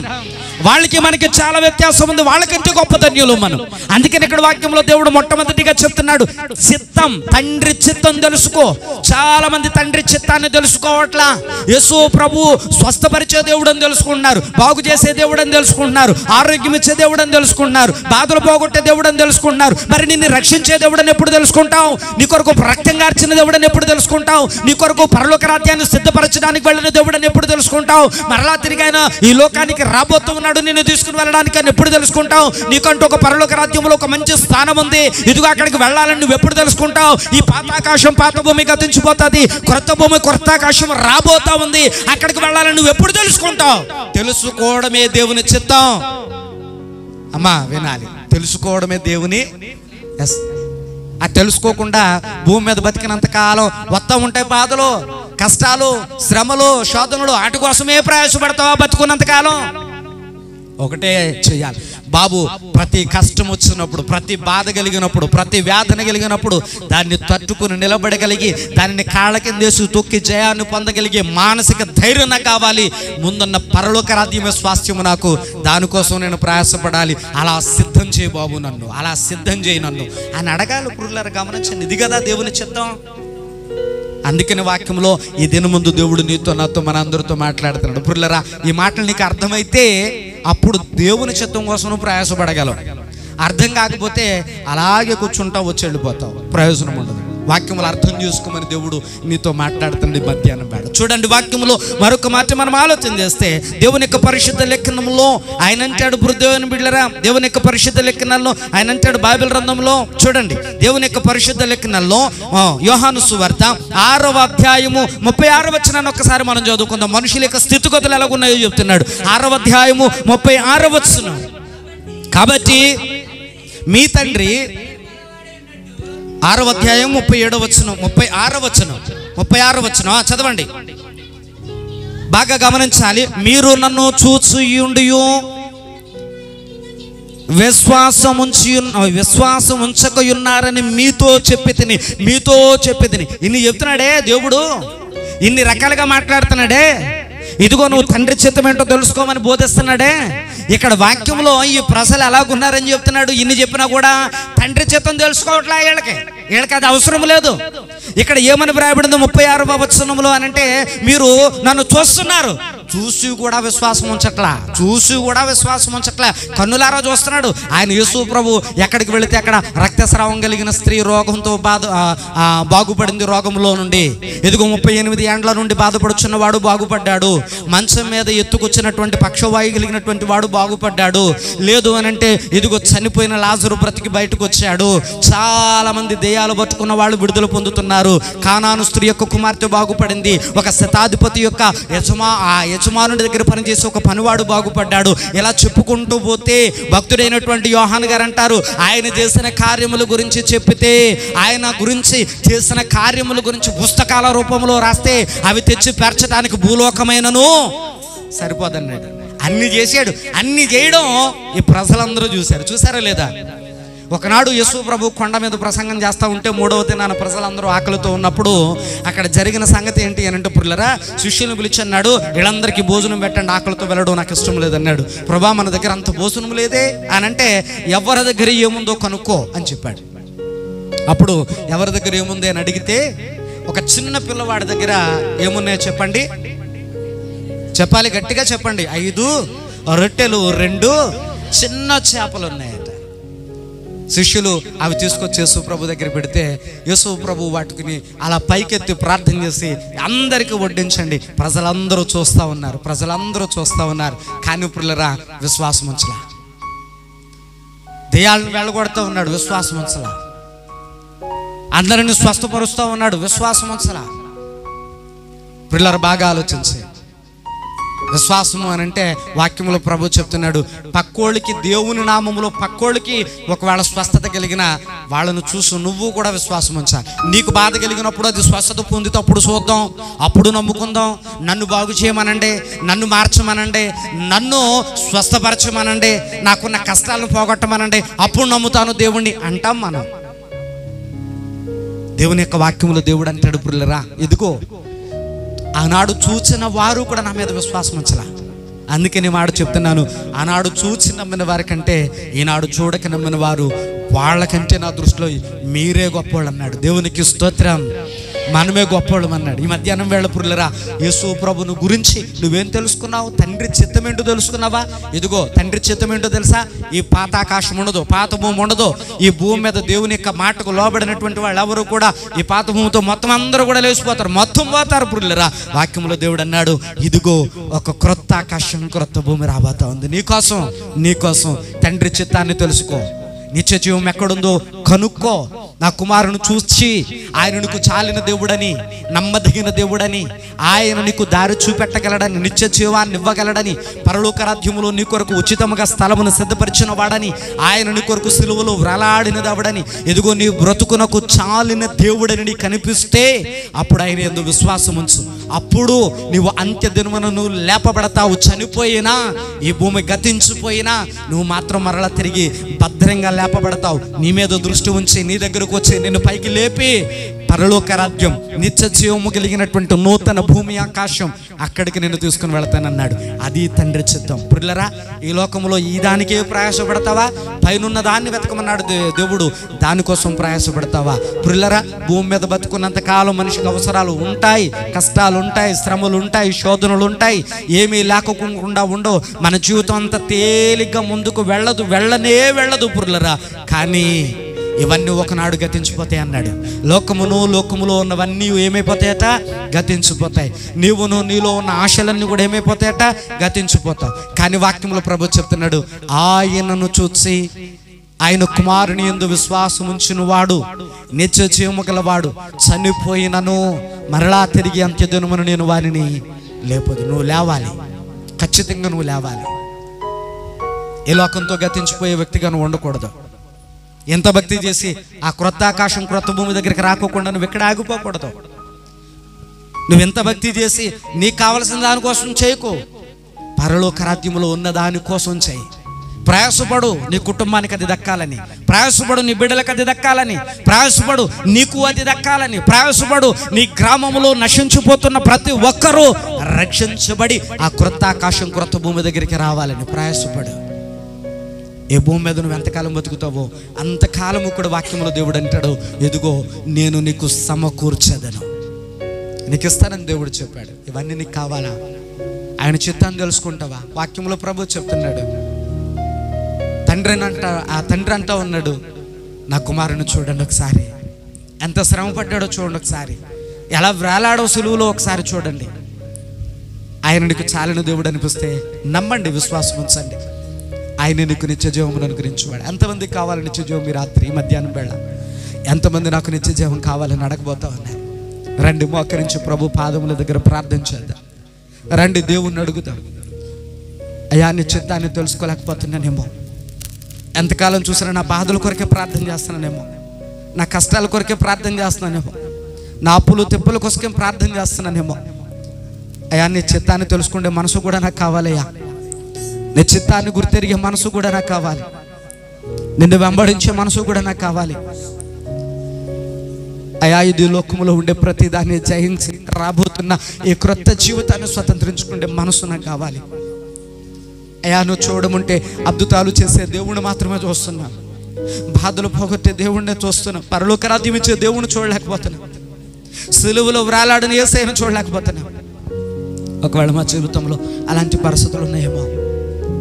వాళ్ళకి మనకి చాలా వ్యత్యాసం ఉంది. వాళ్ళకంటే గొప్ప ధన్యులు మనం. అందుకని ఇక్కడ వాక్యంలో దేవుడు మొట్టమొదటిగా చెప్తున్నాడు, చిత్తం, తండ్రి చిత్తం తెలుసుకో. చాలా మంది తండ్రి చిత్తాన్ని తెలుసుకోవట్లా. యేసు ప్రభు స్వస్థపరిచే దేవుడు అని తెలుసుకుంటున్నారు, బాగు చేసే దేవుడు అని తెలుసుకుంటున్నారు, ఆరోగ్యం ఇచ్చే దేవుడు అని తెలుసుకుంటున్నారు, బాధలు పోగొట్టే దేవుడు అని తెలుసుకుంటున్నారు. మరి నిన్ను రక్షించే దేవుడు అని ఎప్పుడు తెలుసుకుంటావు? నీ కొరకు రక్తం కార్చిన దేవుడు అని ఎప్పుడు తెలుసుకుంటావు? నీ కొరకు పరలోక రాజ్యాన్ని సిద్ధపరచడానికి వెళ్ళిన దేవుడు అని ఎప్పుడు తెలుసుకుంటావు? మరలా తిరిగైనా ఈ లోకానికి రాబోతున్నాడు నిన్ను తీసుకుని వెళ్ళడానికి అని ఎప్పుడు తెలుసుకుంటావు? నీకంటూ ఒక పరలోక రాజ్యంలో ఒక మంచి స్థానం ఉంది, ఇదిగో అక్కడికి వెళ్ళాలని నువ్వు ఎప్పుడు తెలుసుకుంటావు? ఈ పాతాకాశం పాత భూమి గతించిపోతుంది, కొత్త భూమి కొత్త ఆకాశం రాబోతా ఉంది, అక్కడికి వెళ్ళాలని నువ్వు ఎప్పుడు తెలుసుకుంటావు? తెలుసుకోవడమే దేవుని చిత్తం. అమ్మా వినాలి, తెలుసుకోవడమే దేవుని. అది తెలుసుకోకుండా భూమి మీద బతికినంత కాలం వస్తా ఉంటాయి బాధలు, కష్టాలు, శ్రమలు, శోధనలు. వాటి కోసమే ప్రయాసపడతావా బతుకున్నంత కాలం? ఒకటే చెయ్యాలి బాబు, ప్రతి కష్టం వచ్చినప్పుడు, ప్రతి బాధ కలిగినప్పుడు, ప్రతి వేదన కలిగినప్పుడు దాన్ని తట్టుకుని నిలబడగలిగి, దానిని కాళ్ళ కిందేసి తొక్కి జయాన్ని పొందగలిగే మానసిక ధైర్యం నాకు కావాలి. ముందున్న పరలోక రాజ్యమే స్వాస్థ్యము నాకు, దానికోసం నేను ప్రయాసపడాలి. అలా సిద్ధం చేయి బాబు నన్ను, అలా సిద్ధం చేయి నన్ను అని అడగాలి. పురులారా గమనించండి, ఇది కదా దేవుని చిత్తం. అందుకని వాక్యంలో ఈ దిన ముందు దేవుడు నీతో నాతో మన అందరితో మాట్లాడుతున్నాడు. పురులారా, ఈ మాటలు నీకు అర్థమైతే అప్పుడు దేవుని చిత్తం కోసం నువ్వు ప్రయాసపడగలవు. అర్థం కాకపోతే అలాగే కూర్చుంటావు, వచ్చి వెళ్ళిపోతావు, ప్రయోజనం ఉండదు. వాక్యములు అర్థం చేసుకోమని దేవుడు నీతో మాట్లాడుతుంది మధ్యాహ్నం వేళ. చూడండి, వాక్యంలో మరొక మాట మనం ఆలోచన చేస్తే దేవుని యొక్క పరిశుద్ధ లేఖనంలో ఆయన అంటాడు, దేవుని బిడ్డలారా, దేవుని యొక్క పరిశుద్ధ లేఖనాల్లో ఆయన అంటాడు బైబిల్ గ్రంథంలో. చూడండి, దేవుని యొక్క పరిశుద్ధ లేఖనాల్లో యోహాను సువార్త 6వ అధ్యాయము 36వ వచనాన్ని ఒక్కసారి మనం చదువుకుందాం. మనుషుల యొక్క స్థితిగతులు ఎలాగున్నాయో చెప్తున్నాడు. 6వ అధ్యాయము 36వ వచనం. కాబట్టి మీ తండ్రి, 6వ అధ్యాయం 37వ వచనం, 36వ వచనం చదవండి, బాగా గమనించాలి. మీరు నన్ను చూచియుండియు విశ్వాసం ఉంచకయున్నారని మీతో చెప్పి తిని. ఇన్ని చెప్తున్నాడే దేవుడు, ఇన్ని రకాలుగా మాట్లాడుతున్నాడే. ఇదిగో నువ్వు తండ్రి చిత్తం ఏంటో తెలుసుకోమని బోధిస్తున్నాడే. ఇక్కడ వాక్యంలో ఈ ప్రజలు ఎలాగున్నారని చెప్తున్నాడు. ఇన్ని చెప్పినా కూడా తండ్రి చిత్తం తెలుసుకోవట్లే. వీళ్ళకి అది అవసరం లేదు. ఇక్కడ ఏమని వ్రాయబడిందో 36వ వచనంలో అని అంటే, మీరు నన్ను చూస్తున్నారు, చూసి కూడా విశ్వాసం ఉంచట్లా, కన్నులారా చూస్తున్నాడు. ఆయన యేసు ప్రభు ఎక్కడికి వెళితే అక్కడ రక్తస్రావం కలిగిన స్త్రీ రోగంతో బాగుపడింది, రోగంలో నుండి. ఇదిగో 38 ఏండ్ల నుండి బాధపడుచున్నవాడు బాగుపడ్డాడు. మంచం మీద ఎత్తుకొచ్చినటువంటి పక్షవాయు కలిగినటువంటి వాడు బాగుపడ్డాడు. లేదు అని అంటే ఇదిగో చనిపోయిన లాజరు బ్రతికి బయటకు వచ్చాడు. చాలా మంది దెయ్యాలు పట్టుకున్న వాళ్ళు విడుదల పొందుతున్నారు. కానాను స్త్రీ యొక్క కుమార్తె బాగుపడింది. ఒక శతాధిపతి యొక్క యజమానుడి దగ్గర పనిచేసి ఒక పనివాడు బాగుపడ్డాడు. ఇలా చెప్పుకుంటూ పోతే భక్తుడైనటువంటి యోహాను గారు అంటారు, ఆయన చేసిన కార్యముల గురించి చెప్పితే, ఆయన గురించి చేసిన కార్యముల గురించి పుస్తకాల రూపంలో రాస్తే అవి తెచ్చి పేర్చడానికి భూలోకమైనను సరిపోదన్నాడు. అన్ని చేశాడు. అన్ని చేయడం ఈ ప్రజలందరూ చూసారా లేదా? ఒకనాడు యేసు ప్రభు కొండ మీద ప్రసంగం చేస్తూ ఉంటే 3వ దినాన ప్రజలందరూ ఆకలితో ఉన్నప్పుడు అక్కడ జరిగిన సంగతి ఏంటి అని అంటే, పుల్లరా శిష్యులను పిలిచి అన్నాడు, వీళ్ళందరికీ భోజనం పెట్టండి, ఆకలితో వెళ్ళడం నాకు ఇష్టం లేదన్నాడు. ప్రభా మన దగ్గర అంత భోజనం లేదే అని అంటే, ఎవరి దగ్గర ఏముందో కనుక్కో అని చెప్పాడు. అప్పుడు ఎవరి దగ్గర ఏముంది అని అడిగితే, ఒక చిన్న పిల్లవాడి దగ్గర ఏమున్నాయో చెప్పండి, చెప్పాలి, గట్టిగా చెప్పండి. 5 రొట్టెలు 2 చిన్న చేపలు ఉన్నాయట. శిష్యులు అవి తీసుకొచ్చి యేసు ప్రభు దగ్గర పెడితే యేసు ప్రభు వాటిని అలా పైకెత్తి ప్రార్థన చేసి అందరికీ వడ్డించండి. ప్రజలందరూ చూస్తూ ఉన్నారు. కానీ పిల్లరా విశ్వాసం ఉంచలా. దెయ్యాలను వెళ్ళగొడుతూ ఉన్నాడు, విశ్వాసం ఉంచలా. అందరిని స్వస్థపరుస్తూ ఉన్నాడు, విశ్వాసం ఉంచలా. పిల్లలు బాగా ఆలోచించి, విశ్వాసము అని అంటే వాక్యములో ప్రభు చెప్తున్నాడు, పక్కోళ్ళకి దేవుని నామములో పక్కోళ్ళకి ఒకవేళ స్వస్థత కలిగిన వాళ్ళను చూసు నువ్వు కూడా విశ్వాసం ఉంచాలి. నీకు బాధ కలిగినప్పుడు అది స్వస్థత పొందితే అప్పుడు చూద్దాం, అప్పుడు నమ్ముకుందాం. నన్ను బాగు చేయమనండి, నన్ను మార్చమనండి, నన్ను స్వస్థపరచమనండి, నాకున్న కష్టాలను పోగొట్టమనండి, అప్పుడు నమ్ముతాను దేవుణ్ణి అంటాం మనం. దేవుని యొక్క వాక్యములో దేవుడు అంటాడు, పిల్లరా ఇదిగో ఆనాడు చూచిన వారు కూడా నా మీద విశ్వాసం ఉంచలా. అందుకే నేను మాట చెప్తున్నాను, ఆనాడు చూచి నమ్మిన వారి కంటే ఈనాడు చూడక నమ్మిన వారు వాళ్ళకంటే నా దృష్టిలో మీరే గొప్పవాళ్ళు అన్నాడు. దేవునికి స్తోత్రం. మనమే గొప్పవాళ్ళం అన్నాడు. ఈ మధ్యాహ్నం వేళ పురులరా యేసు ప్రభును గురించి నువ్వేం తెలుసుకున్నావు? తండ్రి చిత్తం ఏంటో తెలుసుకున్నావా? ఇదిగో తండ్రి చిత్తం ఏంటో తెలుసా? ఈ పాత ఆకాశం ఉండదు, పాత భూమి ఉండదు. ఈ భూమి మీద దేవుని యొక్క మాటకు లోబడినటువంటి వాళ్ళు ఎవరు కూడా ఈ పాత భూమితో మొత్తం అందరూ కూడా లేచిపోతారు, మొత్తం పోతారు పురులరా. వాక్యంలో దేవుడు అన్నాడు, ఇదిగో ఒక క్రొత్త ఆకాశం క్రొత్త భూమి రాబోతా ఉంది. నీకోసం తండ్రి చిత్తాన్ని తెలుసుకో. నిత్య జీవం ఎక్కడుందో కనుక్కో. నా కుమారుని చూచి ఆయన నీకు చాలిన దేవుడని, నమ్మదగిన దేవుడని, ఆయన నీకు దారి చూపెట్టగలడని, నిత్య జీవాన్ని ఇవ్వగలడని, పరలోక రాజ్యములో నీ కొరకు ఉచితముగా స్థలమును సిద్ధపరిచిన వాడని, ఆయన నీ కొరకు సిలువలో వ్రలాడిన దేవుడని, ఎదుగో నీ బ్రతుకునకు చాలిన దేవుడని నీ కనిపిస్తే అప్పుడు ఆయన యందు విశ్వాసం ఉంచు. అప్పుడు నీవు అంత్య దినమున నువ్వు లేపబడతావు. చనిపోయినా, ఈ భూమి గతించిపోయినా నువ్వు మాత్రం మరలా తిరిగి భద్రంగా లేపబడతావు. నీ మీద దృష్టి ఉంచి నీ దగ్గరకు వచ్చి నిన్ను పైకి లేపి పరలోక రాజ్యం, నిత్య జీవము కలిగినటువంటి నూతన భూమి ఆకాశం, అక్కడికి నిన్ను తీసుకుని వెళతానన్నాడు. అది తండ్రి చిత్తం. పిల్లరా ఈ లోకంలో ఈ దానికే ప్రయాసపడతావా? పైనున్న దాన్ని వెతకమన్నాడు దేవుడు, దానికోసం ప్రయాసపడతావా? పిల్లరా భూమి మీద బతుకున్నంత కాలం మనిషికి అవసరాలు ఉంటాయి, కష్టాలు ఉంటాయి, శ్రమలు ఉంటాయి, శోధనలు ఉంటాయి, ఏమీ లేకుండా ఉండవు. మన జీవితం అంత తేలిగ్గా ముందుకు వెళ్ళదు పురులరా. కానీ ఇవన్నీ ఒకనాడు గతించిపోతాయి అన్నాడు. లోకములో ఉన్నవన్నీ ఏమైపోతాయట? గతించిపోతాయి. నీలో ఉన్న ఆశలన్నీ కూడా ఏమైపోతాయట? గతించిపోతావు. కానీ వాక్యంలో ప్రభు చెప్తున్నాడు, ఆయనను చూసి ఆయన కుమారుని యందు విశ్వాసం ఉంచిన వాడు నిత్య జీవము గలవాడు, చనిపోయినను మరలా తిరిగి అంత్యదినమున నేను వారిని లేపదు. నువ్వు లేవాలి, ఖచ్చితంగా నువ్వు లేవాలి. ఈ లోకంతో గతించిపోయే వ్యక్తిగా నువ్వు ఉండకూడదు. ఎంత భక్తి చేసి ఆ క్రొత్త ఆకాశం క్రొత్త భూమి దగ్గరికి రాకోకుండా నువ్వు ఎక్కడ ఆగిపోకూడదు. నువ్వెంత భక్తి చేసి నీకు కావలసిన దానికోసం చేయకు, పరలోక రాజ్యములో ఉన్న దానికోసం చేయి. ప్రయాసపడు, నీ కుటుంబానికి అది దక్కాలని ప్రయాసపడు, నీ బిడ్డలకు అది దక్కాలని ప్రయాసపడు, నీకు అది దక్కాలని ప్రయాసపడు. నీ గ్రామంలో నశించిపోతున్న ప్రతి ఒక్కరూ రక్షించబడి ఆ క్రొత్త ఆకాశం క్రొత్త భూమి దగ్గరికి రావాలని ప్రయాసపడు. ఏ భూమి మీద నువ్వు ఎంతకాలం బతుకుతావో అంతకాలము కూడా వాక్యంలో దేవుడు అంటాడు, ఎదుగో నేను నీకు సమకూర్చేదను, నీకు ఇస్తానని దేవుడు చెప్పాడు. ఇవన్నీ నీకు కావాలా? ఆయన చిత్తాన్ని తెలుసుకుంటావా? వాక్యంలో ప్రభు చెప్తున్నాడు, ఆ తండ్రి అంటా ఉన్నాడు, నా కుమారుని చూడండి ఒకసారి, ఎంత శ్రమ పడ్డాడో చూడండి ఒకసారి, ఎలా వేలాడో సులువులో ఒకసారి చూడండి. ఆయన నీకు చాలిన దేవుడు అనిపిస్తే నమ్మండి, విశ్వాసం ఉంచండి, ఆయన నీకు నిత్య జీవమును అనుగ్రహించేవాడు. ఎంతమందికి కావాలి నిత్య జీవం? ఈ రాత్రి మధ్యాహ్నం వేళ ఎంతమంది నాకు నిత్య జీవం కావాలని అడగబోతా ఉన్నారు? రండి, మోకరించి ప్రభు పాదముల దగ్గర ప్రార్థన చేద్దాం. రండి, దేవుణ్ణి అడుగుదాం. అయ్యా, నీ చిత్తాన్ని తెలుసుకోలేకపోతున్నానేమో, ఎంతకాలం చూసినా నా బాధల కొరకే ప్రార్థన చేస్తున్నానేమో, నా కష్టాల కొరకే ప్రార్థన చేస్తున్నానేమో, నా అప్పులు తెప్పుల కోసమే ప్రార్థన చేస్తున్నానేమో. అయ్యా, నీ చిత్తాన్ని తెలుసుకుంటే మనసు కూడా నాకు కావాలయ్యా, నీ చిత్తాన్ని గుర్తెరిగే మనసు కూడా నాకు కావాలి, నిన్ను వెంబడించే మనసు కూడా నాకు కావాలి. అయా, ఇది లోకములో ఉండే ప్రతిదాన్ని జయించి రాబోతున్న ఈ క్రొత్త జీవితాన్ని స్వతంత్రించుకుంటే మనసు నాకు కావాలి. అయా, నువ్వు చూడముంటే అద్భుతాలు చేసే దేవుణ్ణి మాత్రమే చూస్తున్నాను, బాధలు పోగొట్టే దేవుణ్ణి చూస్తున్నాం, పరలోక రాజ్యం ఇచ్చే దేవుణ్ణి చూడలేకపోతున్నాం, సిలువలో వ్రాలాడని యేసయ్యను చూడలేకపోతున్నాం. ఒకవేళ మా జీవితంలో అలాంటి పరిస్థితులు ఉన్నాయేమో,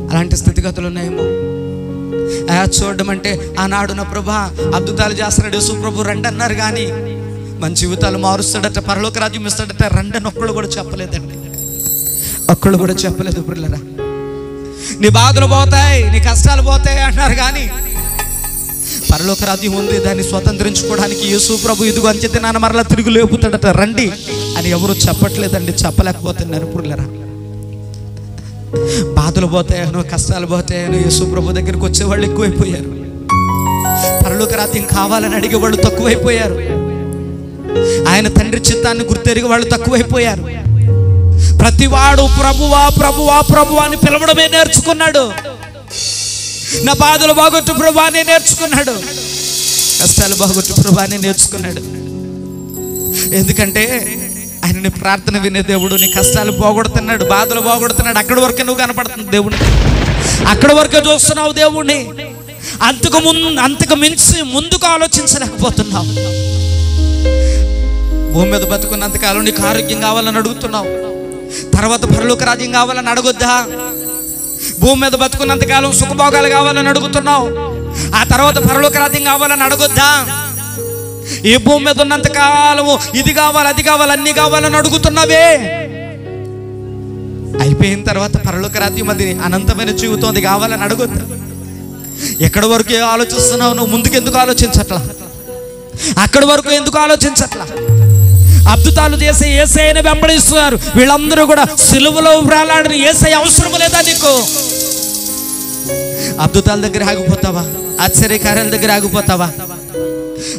అలాంటి స్థితిగతులు ఉన్నాయేమో. అయా, చూడడం అంటే ఆనాడు నా ప్రభా అద్భుతాలు చేస్తున్నాడు యేసు ప్రభు, రండి అన్నారు, కానీ మన జీవితాలు మారుస్తాడట, పరలోక రాజ్యం ఇస్తాడట, రండి అని ఒక్కళ్ళు కూడా చెప్పలేదండి, ఒక్కళ్ళు కూడా చెప్పలేదు. పిల్లరా, నీ బాధలు పోతాయి, నీ కష్టాలు పోతాయి అన్నారు, కానీ పరలోక రాజ్యం ఉంది, దాన్ని స్వతంత్రించుకోవడానికి యేసు ప్రభు ఇదిగో అంచెతే నాన్న మరలా తిరిగి లేపుతాడట, రండి అని ఎవరు చెప్పట్లేదండి, చెప్పలేకపోతున్నారు. పిల్లరా, బాధలు పోతాయనో కష్టాలు పోతాయనో యేసు ప్రభు దగ్గరికి వచ్చేవాళ్ళు ఎక్కువైపోయారు, పరలోక రాజ్యం కావాలని అడిగేవాళ్ళు తక్కువైపోయారు, ఆయన తండ్రి చిత్తాన్ని గుర్తెరిగే వాళ్ళు తక్కువైపోయారు. ప్రతివాడు ప్రభువా ప్రభువా ప్రభువా అని పిలవడమే నేర్చుకున్నాడు. నా బాధలు బాగొట్టు ప్రభు అని నేర్చుకున్నాడు, కష్టాలు బాగొట్టు ప్రభు అని నేర్చుకున్నాడు. ఎందుకంటే ఆయన నీ ప్రార్థన వినే దేవుడు, నీ కష్టాలు పోగొడుతున్నాడు, బాధలు పోగొడుతున్నాడు. అక్కడి వరకే నువ్వు కనపడుతుంది దేవుడిని, అక్కడి వరకే చూస్తున్నావు దేవుణ్ణి, అంతకు మించి ముందుకు ఆలోచించలేకపోతున్నావు. భూమి మీద బతుకున్నంతకాలం నీకు ఆరోగ్యం కావాలని అడుగుతున్నావు, తర్వాత పరలోక రాజ్యం కావాలని అడగొద్దా? భూమి మీద బతుకున్నంతకాలం సుఖభోగాలు కావాలని అడుగుతున్నావు, ఆ తర్వాత పరలోక రాజ్యం కావాలని అడగొద్దా? ఈ భూమి మీద ఉన్నంత కాలము ఇది కావాలి అది కావాలి అన్ని కావాలని అడుగుతున్నావే, అయిపోయిన తర్వాత పరలోక రాజ్యం అది అనంతమైన జీవితం, అది కావాలని అడగొద్దా? ఎక్కడి వరకు ఆలోచిస్తున్నావు నువ్వు? ముందుకెందుకు ఆలోచించట్లా? అక్కడి వరకు ఎందుకు ఆలోచించట్లా? అద్భుతాలు చేసే యేసయ్యని వెంబడిస్తున్నారు వీళ్ళందరూ కూడా. సిలువలో వేలాడిన యేసయ్య అవసరం లేదా నీకు? అద్భుతాల దగ్గర ఆగిపోతావా? ఆశ్చర్యకార్యాల దగ్గర ఆగిపోతావా?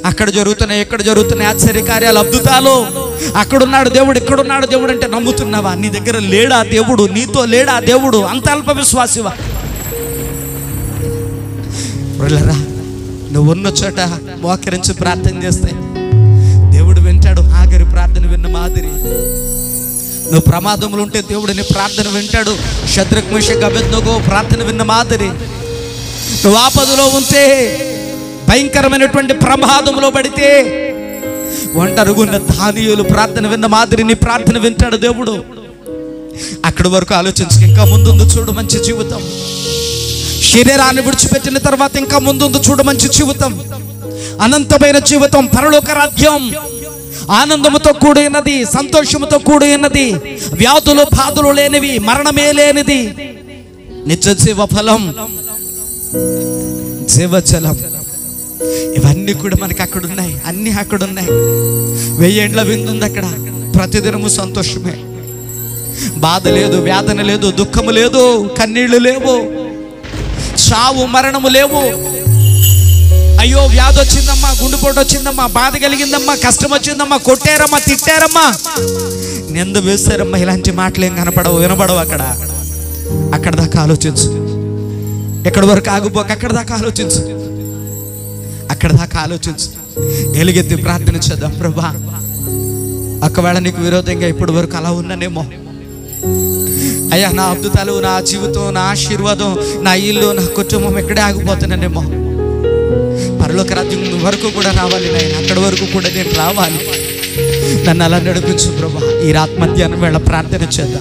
అక్కడ జరుగుతున్నాయి, ఎక్కడ జరుగుతున్నాయి ఆశ్చర్యకార్యాలు, అద్భుతాలు. అక్కడున్నాడు దేవుడు, ఇక్కడున్నాడు దేవుడు అంటే నమ్ముతున్నావా? నీ దగ్గర లేడా దేవుడు? నీతో లేడా దేవుడు? అంత అల్ప విశ్వాసివా? బ్రదరా, నువ్వు ఉన్న చోట మోకరించి ప్రార్థన చేస్తే దేవుడు వింటాడు. ఆఖరి ప్రార్థన విన్న మాదిరి నువ్వు ప్రమాదంలో ఉంటే దేవుడు నీ ప్రార్థన వింటాడు. షద్రక్ మేషక్ అబేద్నెగో ప్రార్థన విన్న మాదిరి నువ్వు ఆపదలో ఉంటే, భయంకరమైనటువంటి ప్రమాదంలో పడితే, ఒంటరుగున్న దానియేలు ప్రార్థన విన్న మాదిరి నీ ప్రార్థన వింటాడు దేవుడు. అక్కడి వరకు ఆలోచించి ఇంకా ముందుంది చూడు మంచి జీవితం. శరీరాన్ని విడిచిపెట్టిన తర్వాత ఇంకా ముందుంది చూడు మంచి జీవితం, అనంతమైన జీవితం, పరలోక రాజ్యం. ఆనందముతో కూడినది, సంతోషముతో కూడినది, వ్యాధులు బాధలు లేనివి, మరణమే లేనిది, నిత్య జీవ ఫలం, జీవజలం. ఇవన్నీ కూడా మనకి అక్కడ ఉన్నాయి, అన్నీ అక్కడ ఉన్నాయి. 1000 ఏండ్ల విందుంది అక్కడ. ప్రతిదినము సంతోషమే, బాధ లేదు, వేదన లేదు, దుఃఖము లేదు, కన్నీళ్లు లేవు, చావు మరణము లేవు. అయ్యో వ్యాధి వచ్చిందమ్మా, గుండెపోటు వచ్చిందమ్మా, బాధ కలిగిందమ్మా, కష్టం వచ్చిందమ్మా, కొట్టారమ్మా, తిట్టారమ్మా, నింద వేస్తారమ్మా, ఇలాంటి మాటలు ఏం కనపడవు, వినపడవు. అక్కడ దాకా ఆలోచించు. ఎక్కడి వరకు ఆగిపోక అక్కడ దాకా ఆలోచించు, అక్కడ దాకా ఆలోచించు. ఎలుగెత్తి ప్రార్థన చేద్దాం. ప్రభా, ఒకవేళ నీకు విరోధంగా ఇప్పటి వరకు అలా ఉన్నానేమో అయ్యా, నా అద్భుతాలు, నా జీవితం, నా ఆశీర్వాదం, నా ఇల్లు, నా కుటుంబం ఎక్కడే ఆగిపోతున్నానేమో. పరలోక రాజ్యం వరకు కూడా రావాలి నాయన, అక్కడి వరకు కూడా నేను రావాలి. నన్ను అలా నడిపించు ప్రభా. ఈ రాత్రి మధ్యాహ్నం వేళ ప్రార్థన చేద్దాం.